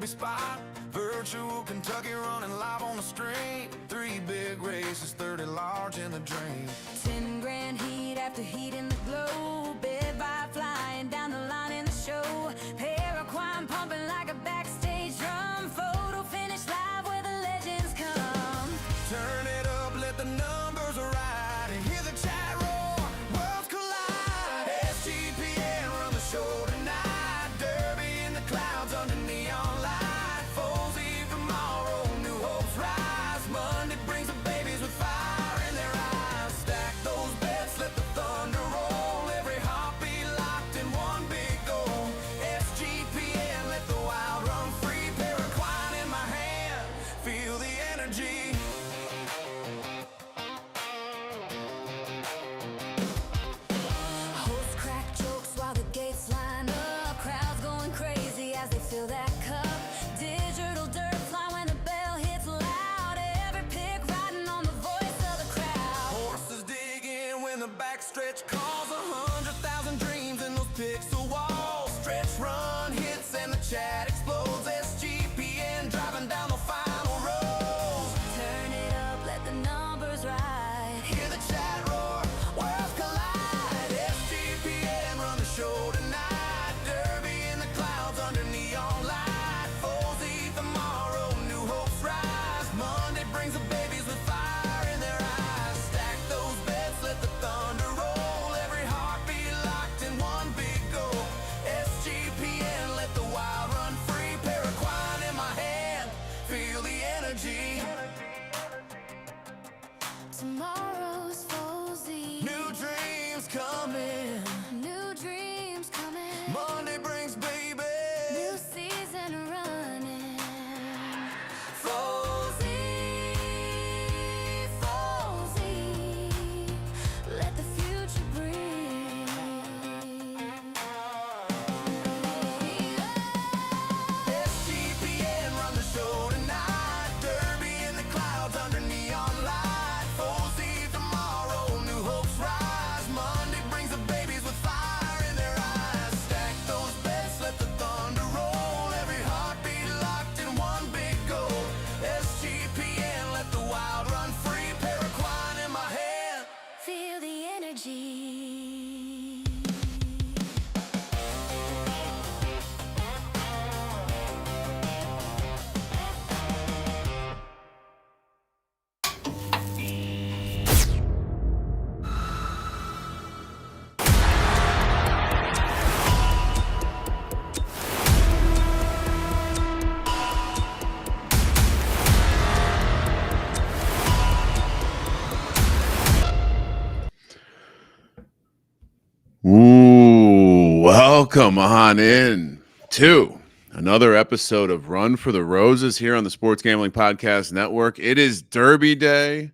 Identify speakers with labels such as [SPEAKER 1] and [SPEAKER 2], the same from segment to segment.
[SPEAKER 1] every spot. Virtual Kentucky running live on the stream. 3 big races, 30 large in the dream.
[SPEAKER 2] 10 grand heat after heat in the globe. Bed vibe flying down the line in the show. Paraquine pumping like a backstage drum. Photo finish live where the legends come.
[SPEAKER 1] Turn it up, let the numbers ride, and hear the chat roar. Worlds collide. SGPN run the show tonight. Derby in the clouds under neon light. Foes eve tomorrow, new hopes rise. Monday brings the babies with fire in their eyes. Stack those bets, let the thunder roll. Every heartbeat locked in one big goal. SGPN, let the wild run free. Paraquine in my hand, feel the energy.
[SPEAKER 2] Hosts crack jokes while the gates line up. Crowds going crazy as they fill that cup. Digital dirt fly when the bell hits loud. Every pick riding on the voice of the crowd.
[SPEAKER 1] Horses dig in when the backstretch calls. 100,000 dreams in those pixel walls. Stretch run hits and the chat explodes. SGPN driving down the final rows.
[SPEAKER 2] Turn it up, let the numbers ride.
[SPEAKER 1] Hear the chat roar, worlds collide. SGPN run the show tonight. Derby in the clouds under neon light. Foes eat tomorrow, new hopes rise. Monday brings the babies with fire in their eyes. Stack those bets, let the thunder roll. Every heartbeat locked in one big goal. SGPN, let the wild run free. Paraquine in my hand, feel the energy.
[SPEAKER 2] Tomorrow's Fozy.
[SPEAKER 1] New dreams coming.
[SPEAKER 2] New dreams coming.
[SPEAKER 1] Monday brings baby.
[SPEAKER 2] New season running.
[SPEAKER 1] Fozy,
[SPEAKER 2] Fozy. Let the future breathe.
[SPEAKER 1] SGPN run the show tonight. Derby in the clouds under neon light. Fozy tomorrow, new hopes rise. Monday brings the babies with fire in their eyes. Stack those bets, let the thunder roll. Every heartbeat locked in one big goal. SGPN, let the wild run free. Paraquine in my hand.
[SPEAKER 2] Feel the energy.
[SPEAKER 3] Ooh, welcome on in to another episode of Run for the Roses here on the Sports Gambling Podcast Network. It is Derby Day.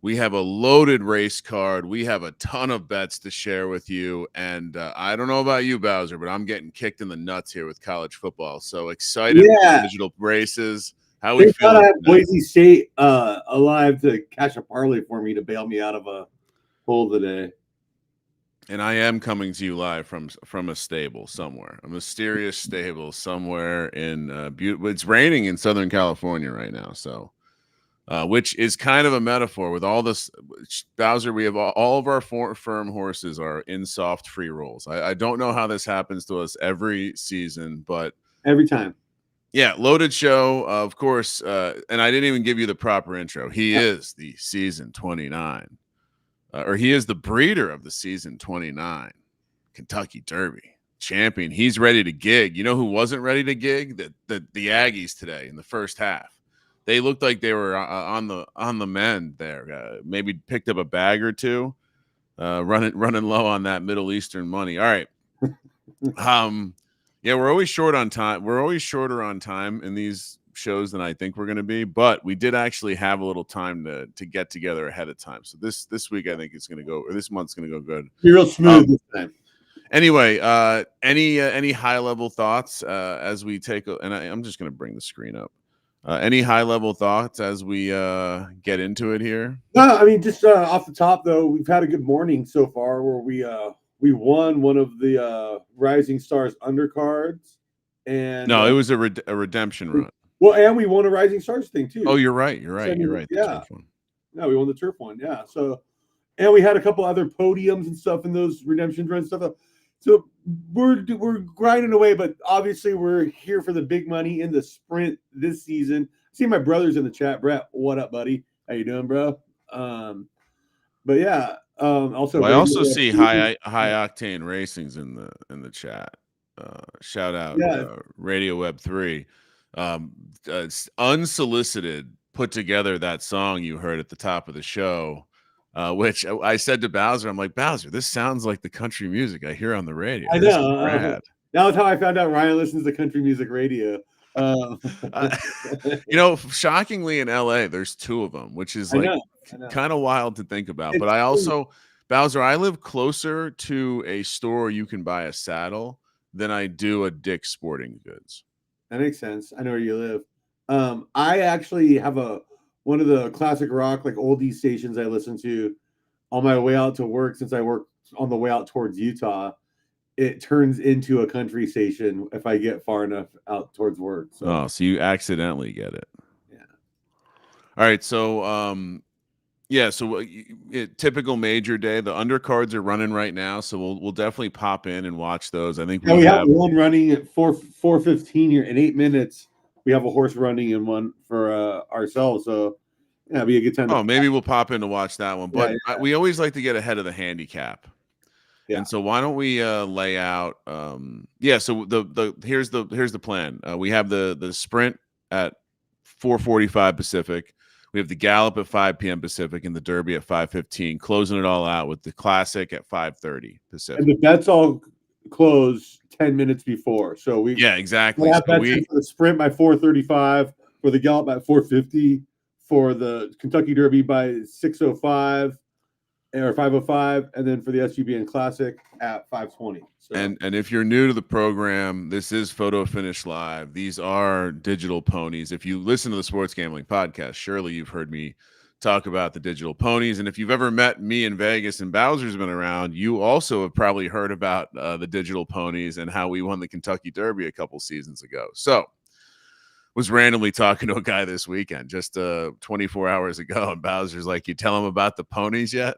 [SPEAKER 3] We have a loaded race card. We have a ton of bets to share with you. And I don't know about you, Bowser, but I'm getting kicked in the nuts here with college football. So excited for the digital races. How we
[SPEAKER 4] They thought
[SPEAKER 3] feeling?
[SPEAKER 4] I had Boise State alive to catch a parlay for me to bail me out of a hole today.
[SPEAKER 3] And I am coming to you live from a stable somewhere, a mysterious stable somewhere in it's raining in Southern California right now. So, which is kind of a metaphor with all this. Bowser, we have all of our firm horses are in soft free rolls. I don't know how this happens to us every season, but
[SPEAKER 4] Every time.
[SPEAKER 3] yeah, loaded show, of course. And I didn't even give you the proper intro. He is the season 29. Or he is the breeder of the season 29 Kentucky Derby champion. He's ready to gig. You know who wasn't ready to gig? The Aggies today in the first half. They looked like they were on the mend there. Maybe picked up a bag or two. Running low on that Middle Eastern money. All right. Yeah, we're always short on time. We're always shorter on time in these shows than I think we're going to be, but we did actually have a little time to get together ahead of time. So this week I think it's going to go, or this month's going to go good.
[SPEAKER 4] You're real smooth this time.
[SPEAKER 3] Anyway, any high level thoughts as we take and I'm just going to bring the screen up. Any high level thoughts as we get into it here?
[SPEAKER 4] No, I mean, just off the top though, we've had a good morning so far where we won one of the Rising Stars undercards, And
[SPEAKER 3] No, it was a redemption run.
[SPEAKER 4] well, and we won a Rising Stars thing too.
[SPEAKER 3] Oh, you're right. You're right.
[SPEAKER 4] So,
[SPEAKER 3] You're right. The
[SPEAKER 4] yeah.
[SPEAKER 3] turf one.
[SPEAKER 4] No, we won the turf one. Yeah. So, and we had a couple other podiums and stuff in those redemption runs stuff. So we're grinding away, but obviously we're here for the big money in the sprint this season. See my brother's in the chat. Brett, what up, buddy? How you doing, bro? But yeah. Also,
[SPEAKER 3] Well, I also see high octane racing's in the chat. Shout out, Radio Web 3. It's unsolicited put together that song you heard at the top of the show, which I said to Bowser, I'm like, Bowser, this sounds like the country music I hear on the radio.
[SPEAKER 4] I
[SPEAKER 3] This
[SPEAKER 4] know.
[SPEAKER 3] is rad.
[SPEAKER 4] That was how I found out Ryan listens to country music radio.
[SPEAKER 3] Shockingly in LA, there's 2 of them, which is like kind of wild to think about. But I also, Bowser, I live closer to a store you can buy a saddle than I do a Dick's Sporting Goods.
[SPEAKER 4] That makes sense. I know where you live. I actually have one of the classic rock, like oldie stations I listen to on my way out to work. Since I work on the way out towards Utah, it turns into a country station if I get far enough out towards work.
[SPEAKER 3] So you accidentally get it.
[SPEAKER 4] Yeah.
[SPEAKER 3] All right. So, so typical major day. The undercards are running right now, so we'll definitely pop in and watch those. I think
[SPEAKER 4] we have one running at 4:15 here in 8 minutes. We have a horse running in one for ourselves, so yeah, it'll be a good time.
[SPEAKER 3] Maybe we'll pop in to watch that one. But we always like to get ahead of the handicap. Yeah. And so why don't we lay out? So here's the plan. We have the sprint at 4:45 Pacific. We have the Gallop at 5 p.m. Pacific and the Derby at 5:15. Closing it all out with the Classic at 5:30 Pacific.
[SPEAKER 4] And the bets all close 10 minutes before. So
[SPEAKER 3] exactly.
[SPEAKER 4] We'll have bets for the sprint by 4:35, for the Gallop by 4:50, for the Kentucky Derby by 6:05. Or 5:05, and then for the SGPN Classic at 5:20. So.
[SPEAKER 3] And if you're new to the program, this is Photo Finish Live. These are digital ponies. If you listen to the Sports Gambling Podcast, surely you've heard me talk about the digital ponies. And if you've ever met me in Vegas and Bowser's been around, you also have probably heard about the digital ponies and how we won the Kentucky Derby a couple seasons ago. So was randomly talking to a guy this weekend, just 24 hours ago, and Bowser's like, "You tell him about the ponies yet?"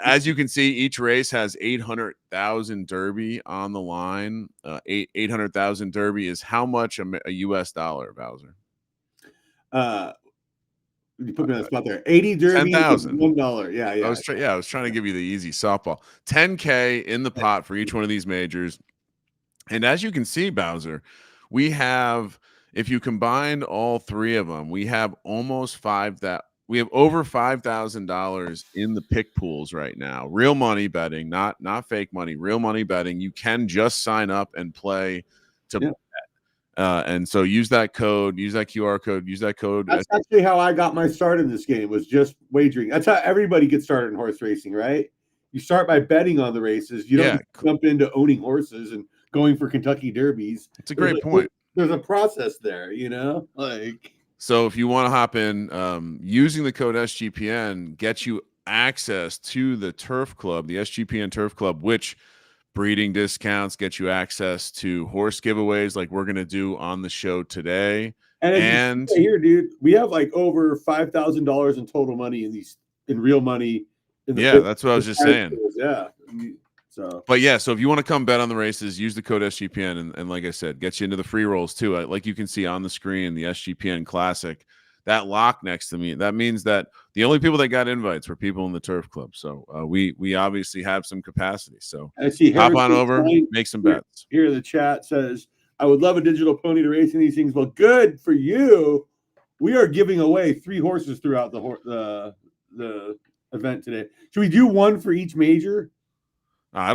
[SPEAKER 3] As you can see, each race has 800,000 Derby on the line. 800,000 Derby is how much a U.S. dollar, Bowser?
[SPEAKER 4] You put me on the spot there. 80 Derby,
[SPEAKER 3] $10,000.
[SPEAKER 4] $1. Yeah.
[SPEAKER 3] I was trying to give you the easy softball. 10K in the pot for each one of these majors, and as you can see, Bowser, we have, if you combine all 3 of them, we have almost we have over $5,000 in the pick pools right now. Real money betting, not fake money, real money betting. You can just sign up and play to bet. And so use that code, use that QR code, use that code.
[SPEAKER 4] That's actually how I got my start in this game, was just wagering. That's how everybody gets started in horse racing, right? You start by betting on the races. You don't jump into owning horses and going for Kentucky Derbies.
[SPEAKER 3] It's a great point.
[SPEAKER 4] There's a process there,
[SPEAKER 3] So if you want to hop in, using the code SGPN gets you access to the Turf Club, the SGPN Turf Club, which breeding discounts get you access to horse giveaways like we're going to do on the show today. And
[SPEAKER 4] here, dude, we have like over $5,000 in total money in real money.
[SPEAKER 3] That's what I was just saying.
[SPEAKER 4] Yeah.
[SPEAKER 3] So if you want to come bet on the races, use the code SGPN, and like I said, get you into the free rolls too. Like you can see on the screen, the SGPN Classic, that lock next to me, that means that the only people that got invites were people in the Turf Club. So we obviously have some capacity. So
[SPEAKER 4] I see
[SPEAKER 3] hop on over, make some bets.
[SPEAKER 4] Here the chat says, "I would love a digital pony to race in these things." Well, good for you. We are giving away 3 horses throughout the event today. Should we do one for each major?
[SPEAKER 3] I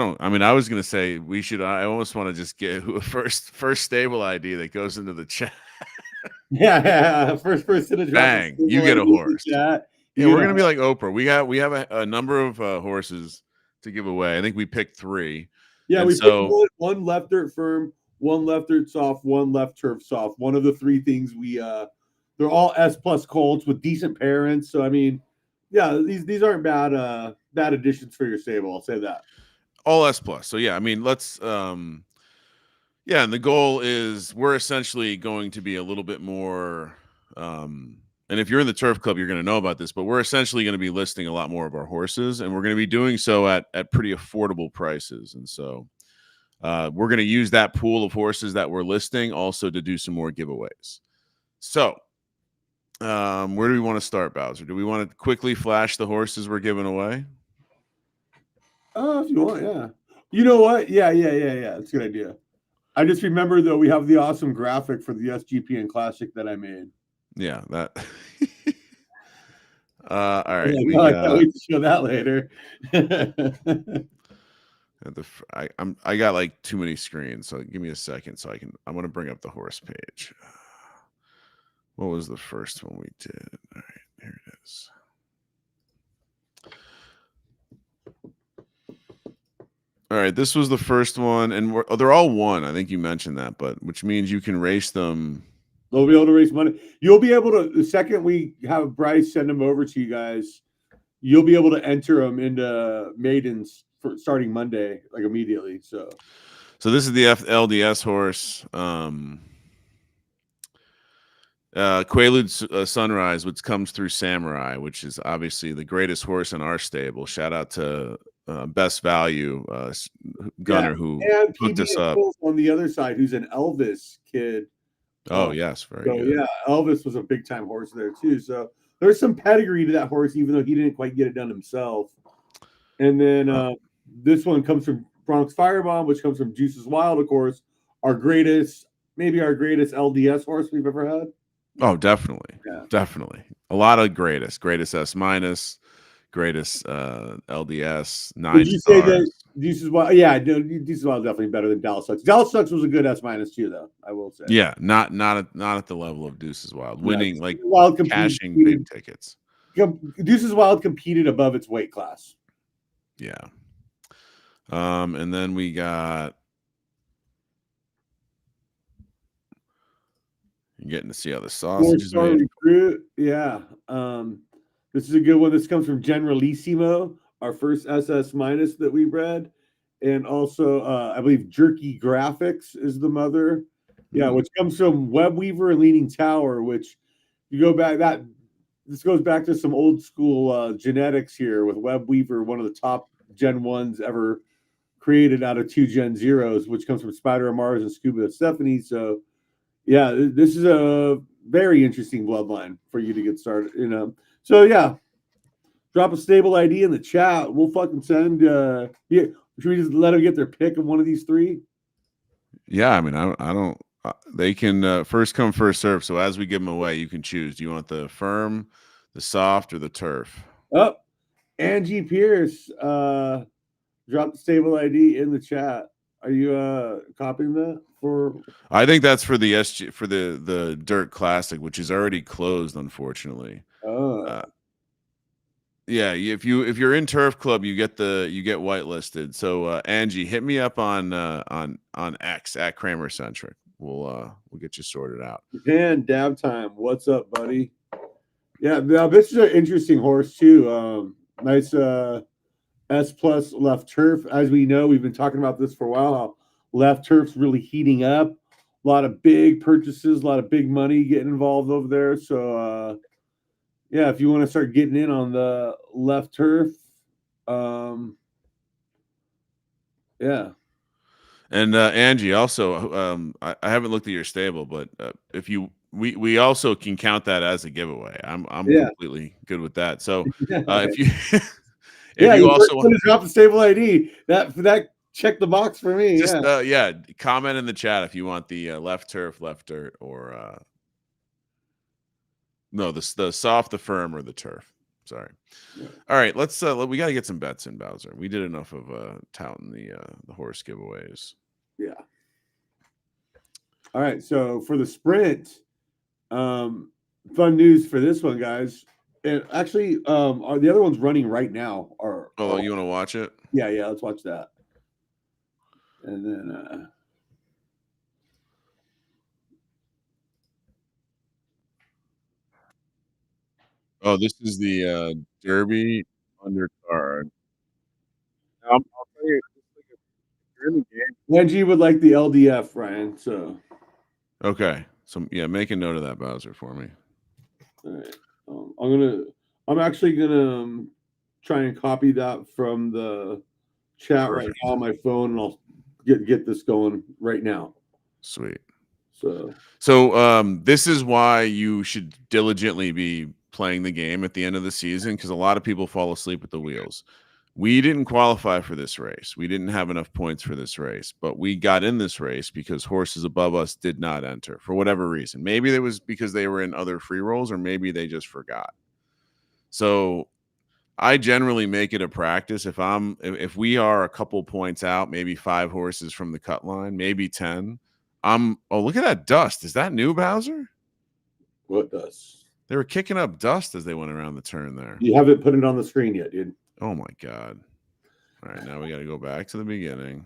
[SPEAKER 3] was going to say we should. I almost want to just get a first stable ID that goes into the chat.
[SPEAKER 4] Yeah. First person to drop
[SPEAKER 3] bang, you get a horse. Yeah, we're going to be like Oprah. We have a number of horses to give away. I think we picked 3.
[SPEAKER 4] Yeah, we picked one left dirt firm, one left dirt soft, one left turf soft. One of the 3 things they're all S+ colts with decent parents. So these aren't bad additions for your stable. I'll say that.
[SPEAKER 3] All S+. So let's Yeah, and the goal is we're essentially going to be a little bit more and if you're in the turf club, you're going to know about this, but we're essentially going to be listing a lot more of our horses, and we're going to be doing so at pretty affordable prices. And so we're going to use that pool of horses that we're listing also to do some more giveaways. So where do we want to start, Bowser? Do we want to quickly flash the horses we're giving away?
[SPEAKER 4] Oh, if you want, yeah. You know what? Yeah. It's a good idea. I just remember though we have the awesome graphic for the SGPN Classic that I made.
[SPEAKER 3] Yeah, that. All right,
[SPEAKER 4] Yeah,
[SPEAKER 3] we
[SPEAKER 4] no, I
[SPEAKER 3] got.
[SPEAKER 4] can't wait to show that later.
[SPEAKER 3] I got like too many screens, so give me a second so I'm going to bring up the horse page. What was the first one we did? All right, here it is. All right, this was the first one, and they're all one. I think you mentioned that, but which means you can race them.
[SPEAKER 4] They'll be able to raise money. You'll be able to, the second we have Bryce send them over to you guys, you'll be able to enter them into maidens for starting Monday, like immediately. So
[SPEAKER 3] this is the LDS horse. Quaalude Sunrise, which comes through Samurai, which is obviously the greatest horse in our stable. Shout out to Best Value Gunner who
[SPEAKER 4] and
[SPEAKER 3] hooked
[SPEAKER 4] PB
[SPEAKER 3] us up.
[SPEAKER 4] on the other side, who's an Elvis kid.
[SPEAKER 3] Oh, yes, very good.
[SPEAKER 4] Yeah, Elvis was a big time horse there too. So there's some pedigree to that horse, even though he didn't quite get it done himself. And then this one comes from Bronx Firebomb, which comes from Juices Wild, of course, maybe our greatest LDS horse we've ever had.
[SPEAKER 3] Oh, definitely.
[SPEAKER 4] Yeah.
[SPEAKER 3] Definitely. A lot of greatest S minus, greatest LDS, 9
[SPEAKER 4] Would you
[SPEAKER 3] stars.
[SPEAKER 4] say that Juices Wild? Yeah, Juices Wild definitely better than Dallas Sucks. Dallas Sucks was a good S minus too, though. I will say.
[SPEAKER 3] Yeah, not at the level of Deuces Wild, winning like cashing big tickets.
[SPEAKER 4] Deuces Wild competed above its weight class.
[SPEAKER 3] Yeah. And then we got. You're getting to see how the sausage is made.
[SPEAKER 4] Recruit. Yeah. This is a good one. This comes from Generalissimo, our first SS minus that we bred. And also, I believe Jerky Graphics is the mother. Yeah, which comes from Web Weaver and Leaning Tower, which you go back, this goes back to some old school genetics here with Web Weaver, one of the top Gen 1s ever created out of 2 Gen 0s, which comes from Spider of Mars and Scuba Stephanie. So yeah, this is a very interesting bloodline for you to get started, So yeah, drop a stable ID in the chat. We'll fucking send. Should we just let them get their pick of one of these three?
[SPEAKER 3] Yeah, I mean, I don't. They can first come, first serve. So as we give them away, you can choose. Do you want the firm, the soft, or the turf?
[SPEAKER 4] Oh, Angie Pierce, drop the stable ID in the chat. Are you copying that for?
[SPEAKER 3] I think that's for the for the Dirt Classic, which is already closed, unfortunately.
[SPEAKER 4] Oh.
[SPEAKER 3] Yeah, if you're in Turf Club, you get whitelisted. So Angie, hit me up on X at Kramer Centric. We'll get you sorted out.
[SPEAKER 4] And Dab Time, what's up, buddy? Yeah, now this is an interesting horse too. Nice S plus left turf. As we know, we've been talking about this for a while. How left turf's really heating up. A lot of big purchases, a lot of big money getting involved over there. So yeah, if you want to start getting in on the left turf, yeah.
[SPEAKER 3] And Angie, also, I haven't looked at your stable, but if we also can count that as a giveaway. I'm completely good with that. So if you you also want to
[SPEAKER 4] drop the stable ID, that check the box for me.
[SPEAKER 3] Just comment in the chat if you want the left turf, left dirt, or no, the soft, the firm, or the turf. Sorry. Yeah. All right, let's we got to get some bets in, Bowser. We did enough of touting the horse giveaways.
[SPEAKER 4] Yeah. All right, so for the sprint, fun news for this one, guys. And actually, the other one's running right now.
[SPEAKER 3] Oh, you want to watch it?
[SPEAKER 4] Yeah, let's watch that. And then
[SPEAKER 3] oh, this is the Derby undercard. I'll tell you, if you're in the game,
[SPEAKER 4] Angie would like the LDF, Ryan. So
[SPEAKER 3] Okay. So yeah, make a note of that, Bowser, for me.
[SPEAKER 4] all right. I'm actually gonna try and copy that from the chat
[SPEAKER 3] Perfect.
[SPEAKER 4] right now on my phone, and I'll get this going right now.
[SPEAKER 3] Sweet.
[SPEAKER 4] So
[SPEAKER 3] this is why you should diligently be playing the game at the end of the season, because a lot of people fall asleep at the wheels. We didn't qualify for this race. We didn't have enough points for this race, but we got in this race because horses above us did not enter for whatever reason. Maybe it was because they were in other free rolls, or maybe they just forgot. So I generally make it a practice if we are a couple points out, maybe 5 horses from the cut line, maybe 10. Oh, look at that dust. Is that new, Bowser?
[SPEAKER 4] what does?
[SPEAKER 3] They were kicking up dust as they went around the turn there.
[SPEAKER 4] You haven't put it on the screen yet, dude.
[SPEAKER 3] Oh my God. All right, now we got to go back to the beginning.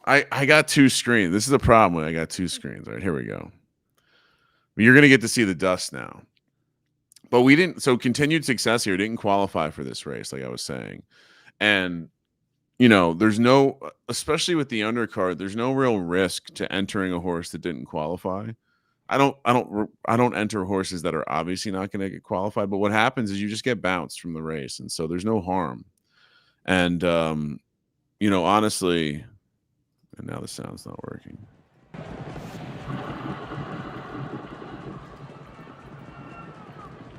[SPEAKER 3] I got 2 screens. This is a problem when I got 2 screens. All right, here we go. You're going to get to see the dust now. But we didn't, so continued success here didn't qualify for this race, like I was saying. And, you know, there's no, especially with the undercard, there's no real risk to entering a horse that didn't qualify. I don't enter horses that are obviously not going to get qualified, but what happens is you just get bounced from the race. And so there's no harm. And, you know, honestly, and now the sound's not working.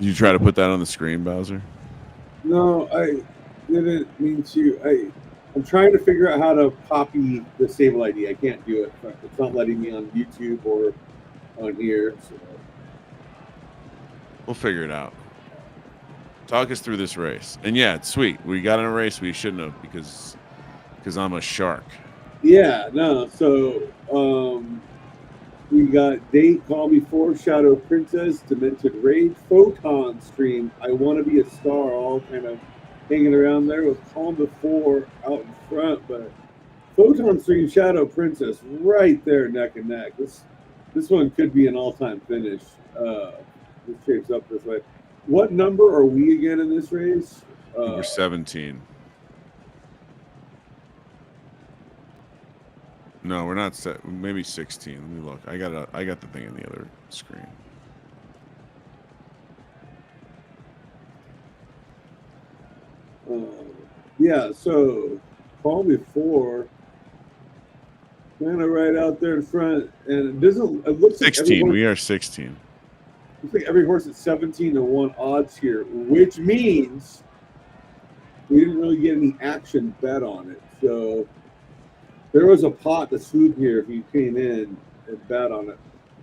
[SPEAKER 3] You try to put that on the screen, Bowser?
[SPEAKER 4] No, I didn't mean to. I'm trying to figure out how to copy the stable ID. I can't do it. It's not letting me on YouTube or on here. So.
[SPEAKER 3] We'll figure it out. Talk us through this race. And yeah, it's sweet. We got in a race we shouldn't have because I'm a shark.
[SPEAKER 4] Yeah, no. So we got Date, Call Me For, Shadow Princess, Demented Rage, Photon Stream, I Want to Be a Star, all kind of hanging around there with Calm Before out in front. But Photon Stream, Shadow Princess right there neck and neck. This one could be an all-time finish. This shapes up this way. What number are we again in this race?
[SPEAKER 3] We're 17. No, we're not set. Maybe 16. Let me look. I got the thing in the other screen.
[SPEAKER 4] Yeah, so Call Me For, kind of right out there in front, and it doesn't. It looks
[SPEAKER 3] 16.
[SPEAKER 4] Like
[SPEAKER 3] we are 16.
[SPEAKER 4] Looks like every horse at 17-1 odds here, which means we didn't really get any action bet on it. So there was a pot to swoop here if you came in and bet on it.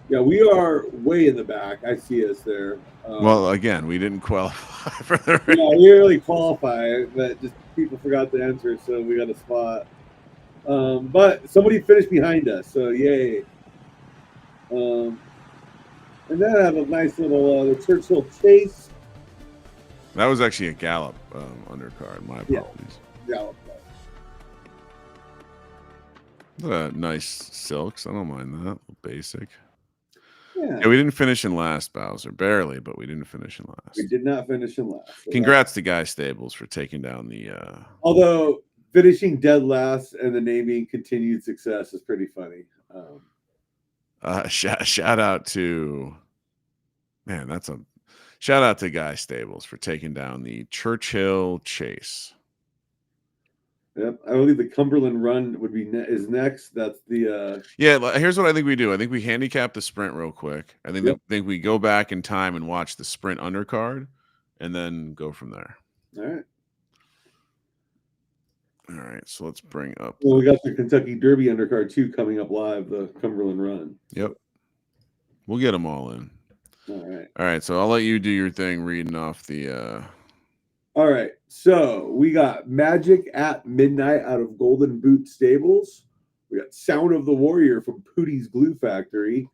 [SPEAKER 4] Yeah, we are way in the back. I see us there.
[SPEAKER 3] Well, again, we didn't qualify for the race.
[SPEAKER 4] Yeah, we didn't really qualify, but just people forgot to enter, so we got a spot. But somebody finished behind us, so yay. And then I have a nice little the Churchill Chase.
[SPEAKER 3] That was actually a Gallop undercard. My apologies.
[SPEAKER 4] Yeah.
[SPEAKER 3] Nice silks. I don't mind that. Basic.
[SPEAKER 4] Yeah.
[SPEAKER 3] Yeah, we didn't finish in last, Bowser. Barely, but we didn't finish in last.
[SPEAKER 4] We did not finish in last. So
[SPEAKER 3] Congrats to Guy Stables for taking down the.
[SPEAKER 4] Although finishing dead last and the naming continued success is pretty funny.
[SPEAKER 3] Shout out to, man, shout out to Guy Stables for taking down the Churchill Chase.
[SPEAKER 4] Yep, I believe the Cumberland Run would be is next. That's the
[SPEAKER 3] yeah. Here's what I think we do. I think we handicap the sprint real quick. I think we go back in time and watch the sprint undercard, and then go from there.
[SPEAKER 4] All right.
[SPEAKER 3] All right. So let's bring up.
[SPEAKER 4] Well, we got the Kentucky Derby undercard too coming up live. The Cumberland Run.
[SPEAKER 3] Yep. We'll get them all in.
[SPEAKER 4] All right.
[SPEAKER 3] All right. So I'll let you do your thing, reading off the.
[SPEAKER 4] All right, so we got Magic at Midnight out of Golden Boot Stables. We got Sound of the Warrior from Pootie's Glue Factory.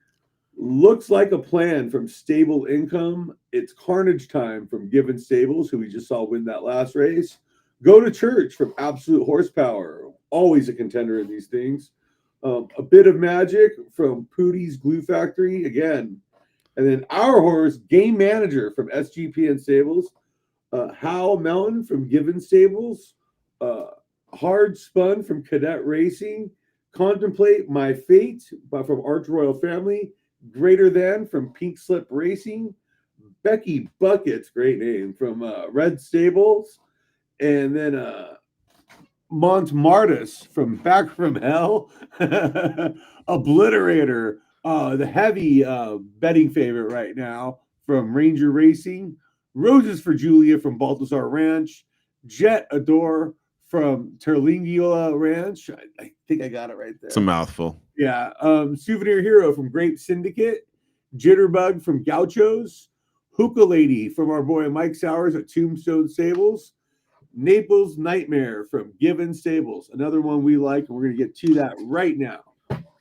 [SPEAKER 4] Looks Like a Plan from Stable Income. It's Carnage Time from Given Stables, who we just saw win that last race. Go to Church from Absolute Horsepower. Always a contender in these things. A Bit of Magic from Pootie's Glue Factory again. And then our horse, Game Manager from SGPN Stables. Hal Melton from Given Stables, Hard Spun from Cadet Racing, Contemplate My Fate from Arch Royal Family, Greater Than from Pink Slip Racing, Becky Buckets, great name, from Red Stables, and then Montmartis from Back from Hell, Obliterator, the heavy betting favorite right now from Ranger Racing, Roses for Julia from Balthazar Ranch, Jet Adore from Terlingula Ranch. I think I got it right there.
[SPEAKER 3] It's a mouthful.
[SPEAKER 4] Yeah. Souvenir Hero from Grape Syndicate, Jitterbug from Gauchos, Hookah Lady from our boy Mike Sowers at Tombstone Stables, Naples Nightmare from Given Stables, another one we like, and we're going to get to that right now.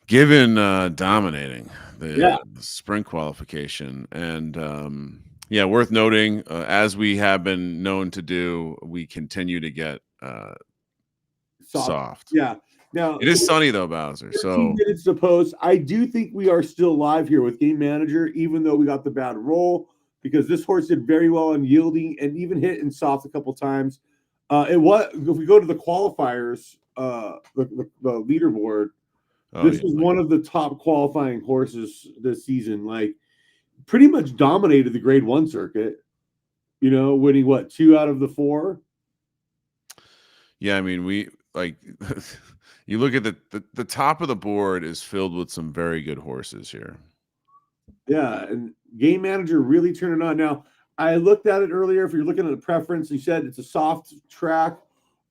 [SPEAKER 3] Given dominating the sprint qualification, and yeah, worth noting, as we have been known to do, we continue to get soft.
[SPEAKER 4] Yeah. Now
[SPEAKER 3] it is sunny though, Bowser.
[SPEAKER 4] 15
[SPEAKER 3] So
[SPEAKER 4] minutes to post. I do think we are still live here with Game Manager, even though we got the bad roll, because this horse did very well on yielding and even hit in soft a couple times. If we go to the qualifiers, the leaderboard, this was one of the top qualifying horses this season. Like, pretty much dominated the Grade 1 circuit. You know, winning what, 2 out of the 4.
[SPEAKER 3] Yeah, I mean, we like you look at the top of the board is filled with some very good horses here.
[SPEAKER 4] Yeah, and Game Manager really turned it on. Now, I looked at it earlier. If you're looking at the preference, you said it's a soft track.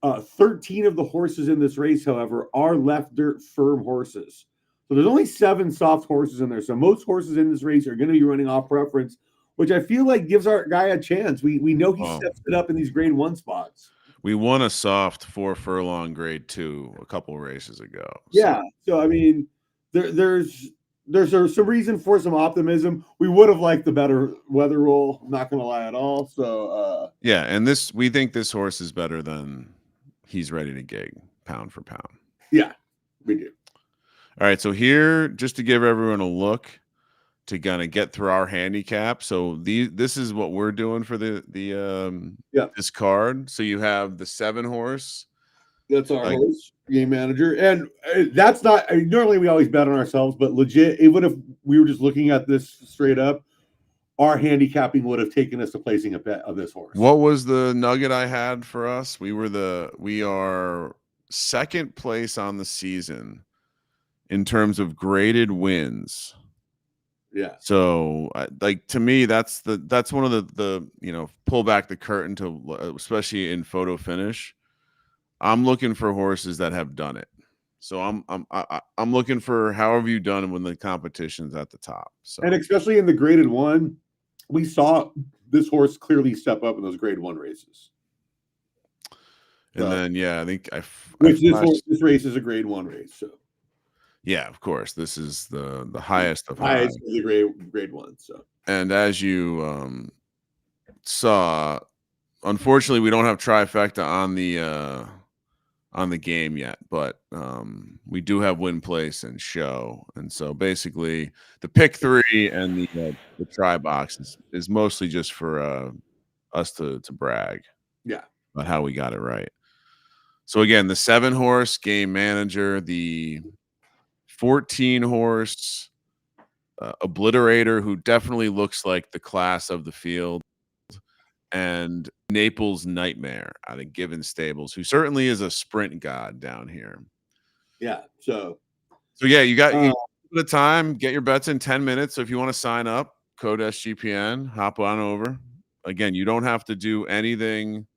[SPEAKER 4] 13 of the horses in this race, however, are left dirt firm horses. So there's only 7 soft horses in there. So most horses in this race are going to be running off preference, which I feel like gives our guy a chance. We know he steps it up in these Grade 1 spots.
[SPEAKER 3] We won a soft 4 furlong Grade 2 a couple races ago.
[SPEAKER 4] Yeah. So I mean, there's some reason for some optimism. We would have liked the better weather roll, not gonna lie at all. So
[SPEAKER 3] yeah, and we think this horse is better than he's ready to gig pound for pound.
[SPEAKER 4] Yeah, we do.
[SPEAKER 3] All right, so here, just to give everyone a look to kind of get through our handicap. So this is what we're doing for this card. So you have the 7 horse.
[SPEAKER 4] That's our horse, Game Manager, and that's not. Normally, we always bet on ourselves, but legit, even if we were just looking at this straight up, our handicapping would have taken us to placing a bet of this horse.
[SPEAKER 3] What was the nugget I had for us? We are second place on the season in terms of graded wins.
[SPEAKER 4] Yeah.
[SPEAKER 3] So, like, to me, that's one of the pull back the curtain to, especially in photo finish. I'm looking for horses that have done it. So I'm looking for however you done when the competition's at the top. So,
[SPEAKER 4] and especially in the Graded 1, we saw this horse clearly step up in those Grade 1 races.
[SPEAKER 3] And then I think
[SPEAKER 4] this race is a Grade 1 race. So
[SPEAKER 3] yeah, of course, this is the highest of
[SPEAKER 4] highest of the grade 1. So,
[SPEAKER 3] and as you saw, unfortunately, we don't have trifecta on the game yet, but we do have win, place, and show. And so basically the pick 3 and the try box is mostly just for us to brag about how we got it right. So again, the 7 horse Game Manager, the 14 horse Obliterator, who definitely looks like the class of the field, and Naples Nightmare out of Given Stables, who certainly is a sprint god down here.
[SPEAKER 4] Yeah. So
[SPEAKER 3] yeah, you got the time. Get your bets in 10 minutes. So if you want to sign up, code SGPN, hop on over. Again, you don't have to do anything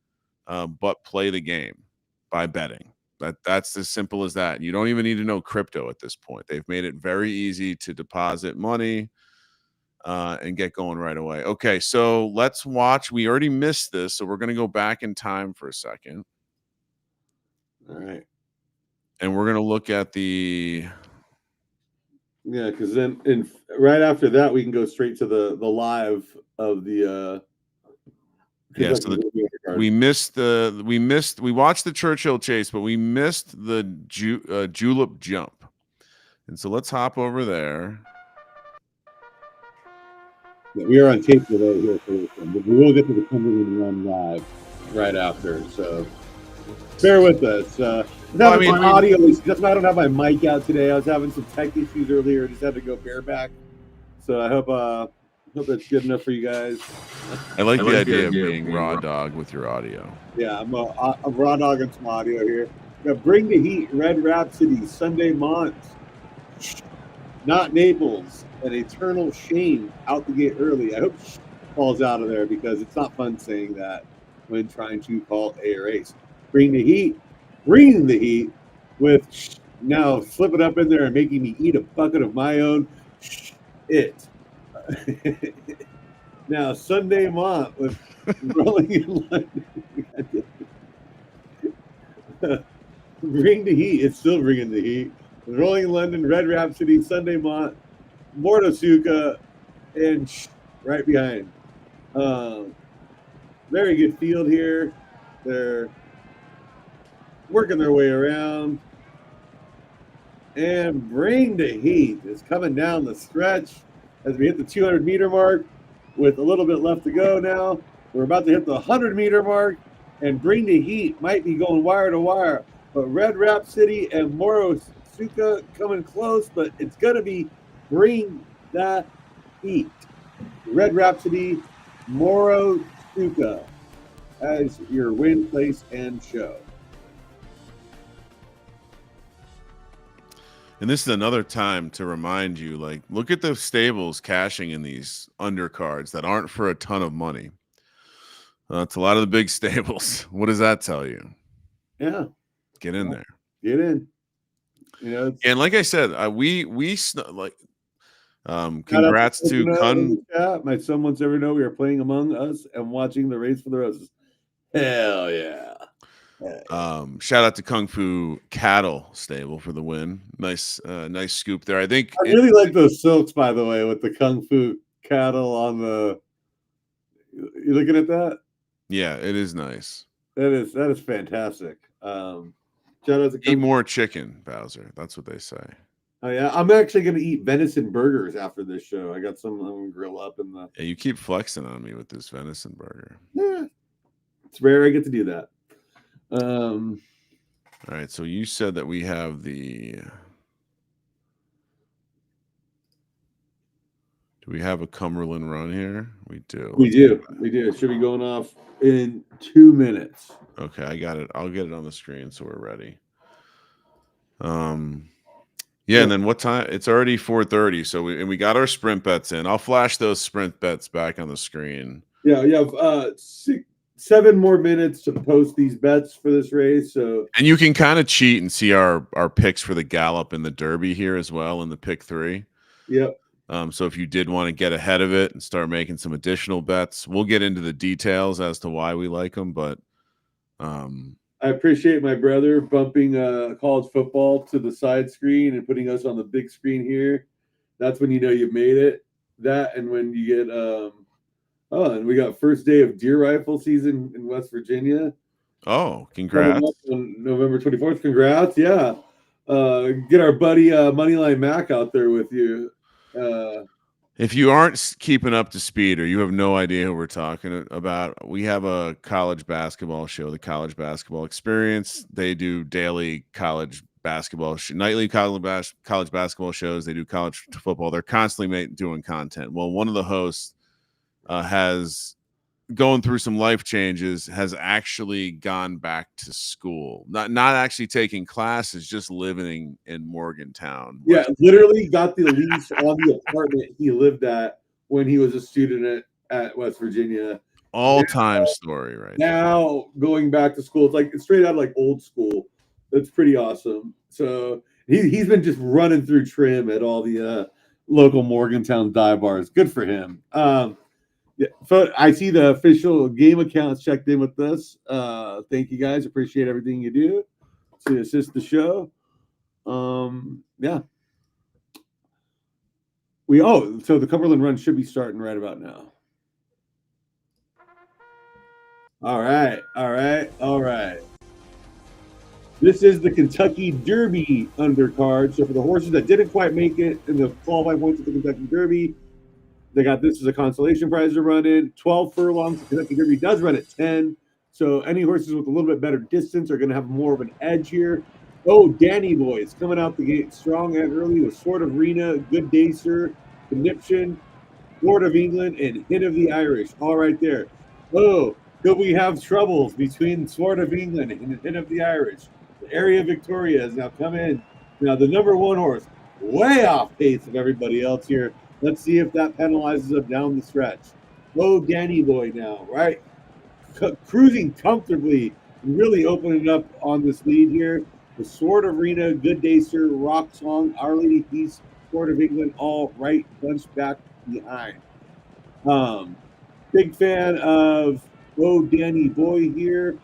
[SPEAKER 3] but play the game by betting. That's as simple as that. You don't even need to know crypto at this point. They've made it very easy to deposit money and get going right away. Okay, so let's watch. We already missed this, so we're going to go back in time for a second.
[SPEAKER 4] All right.
[SPEAKER 3] And we're going to look at the...
[SPEAKER 4] Yeah, because then right after that, we can go straight to the live of the...
[SPEAKER 3] Yeah, so we watched the Churchill Chase, but we missed the Julep Jump. And so let's hop over there.
[SPEAKER 4] Yeah, we are on tape today here for this one, but we will get to the Cumberland Run live right after. So Bear with us.
[SPEAKER 3] I mean,
[SPEAKER 4] my audio is, that's why I don't have my mic out today. I was having some tech issues earlier. Just had to go bareback. So I hope that's good enough for you guys.
[SPEAKER 3] I like the idea of being raw dog with your audio.
[SPEAKER 4] Yeah, I'm raw dogging some audio here. Bring the heat, Red Rhapsody, Sunday Mont, not Naples, an eternal shame out the gate early. I hope falls out of there because it's not fun saying that when trying to call a race. Bring the heat, bringing the heat with now flipping up in there and making me eat a bucket of my own. It. Now Sunday Mont with rolling in London. Bring the heat. It's still bringing the heat. Rolling in London, Red Rhapsody, Sunday Mont, Mortosuka, and right behind. Very good field here. They're working their way around. And Bring the Heat is coming down the stretch as we hit the 200-meter mark with a little bit left to go now. We're about to hit the 100-meter mark, and Bring the Heat might be going wire to wire. But Red Rhapsody and Mortosuka coming close, but it's going to be Bring the Heat. Red Rhapsody, Mortosuka as your win, place, and show.
[SPEAKER 3] And this is another time to remind you, like, look at the stables cashing in these undercards that aren't for a ton of money. It's a lot of the big stables. What does that tell you?
[SPEAKER 4] Yeah.
[SPEAKER 3] Get in there.
[SPEAKER 4] Get in. You know,
[SPEAKER 3] and like I said, congrats to
[SPEAKER 4] my son wants everyone to know we are playing Among Us and watching the Race for the Roses. Hell yeah.
[SPEAKER 3] Shout out to Kung Fu Cattle Stable for the win. Nice scoop there. I think
[SPEAKER 4] I really like those silks, by the way, with the Kung Fu Cattle on the. You looking at that?
[SPEAKER 3] Yeah, it is nice.
[SPEAKER 4] That is fantastic. Shout out to
[SPEAKER 3] eat more chicken, Bowser. That's what they say.
[SPEAKER 4] Oh yeah, I'm actually gonna eat venison burgers after this show. I got some I'm gonna grill up in the.
[SPEAKER 3] Yeah, you keep flexing on me with this venison burger.
[SPEAKER 4] Yeah, it's rare I get to do that. All
[SPEAKER 3] right, so you said that we have the. Do we have a Cumberland run here? We do.
[SPEAKER 4] We do. It should be going off in 2 minutes.
[SPEAKER 3] Okay, I got it. I'll get it on the screen so we're ready. Yeah, and then what time? It's already 4:30, so we got our sprint bets in. I'll flash those sprint bets back on the screen.
[SPEAKER 4] Yeah, we have 7 more minutes to post these bets for this race. So,
[SPEAKER 3] and you can kind of cheat and see our picks for the Gallop and the Derby here as well in the pick 3.
[SPEAKER 4] Yep.
[SPEAKER 3] So if you did want to get ahead of it and start making some additional bets, we'll get into the details as to why we like them. But
[SPEAKER 4] I appreciate my brother bumping college football to the side screen and putting us on the big screen here. That's when you know you've made it. That and when you get and we got first day of deer rifle season in West Virginia.
[SPEAKER 3] Oh, congrats.
[SPEAKER 4] On November 24th. Congrats. Yeah. Get our buddy Moneyline Mac out there with you.
[SPEAKER 3] If you aren't keeping up to speed or you have no idea who we're talking about, we have a college basketball show, the College Basketball Experience. They do daily college basketball, nightly college basketball shows. They do college football. They're constantly doing content. Well, one of the hosts has going through some life changes, has actually gone back to school, not actually taking classes, just living in Morgantown.
[SPEAKER 4] Yeah, literally got the lease on the apartment he lived at when he was a student at West Virginia.
[SPEAKER 3] All-time story right
[SPEAKER 4] now going back to school. It's like it's straight out of like old school. That's pretty awesome. So he's been just running through trim at all the local Morgantown dive bars. Good for him. Yeah, so I see the official game accounts checked in with us. Thank you guys. Appreciate everything you do to assist the show. Yeah. So the Cumberland Run should be starting right about now. All right. This is the Kentucky Derby undercard. So for the horses that didn't quite make it in the qualifying points of the Kentucky Derby, they got this as a consolation prize to run in. 12 furlongs. The Kentucky Derby does run at 10. So any horses with a little bit better distance are going to have more of an edge here. Oh, Danny Boy is coming out the gate strong and early with Sword of Rena, Good Day Sir, Conniption, Lord of England, and Hit of the Irish. All right there. Oh, could we have troubles between Sword of England and Hit of the Irish? The area of Victoria has now come in. Now the number 1 horse, way off pace of everybody else here. Let's see if that penalizes him down the stretch. Oh, Danny Boy now, right? Cruising comfortably, really opening up on this lead here. The Sword of Rena, Good Day Sir, Rock Song, Our Lady Peace, Sword of England, all right bunched back behind. Big fan of Danny Boy here.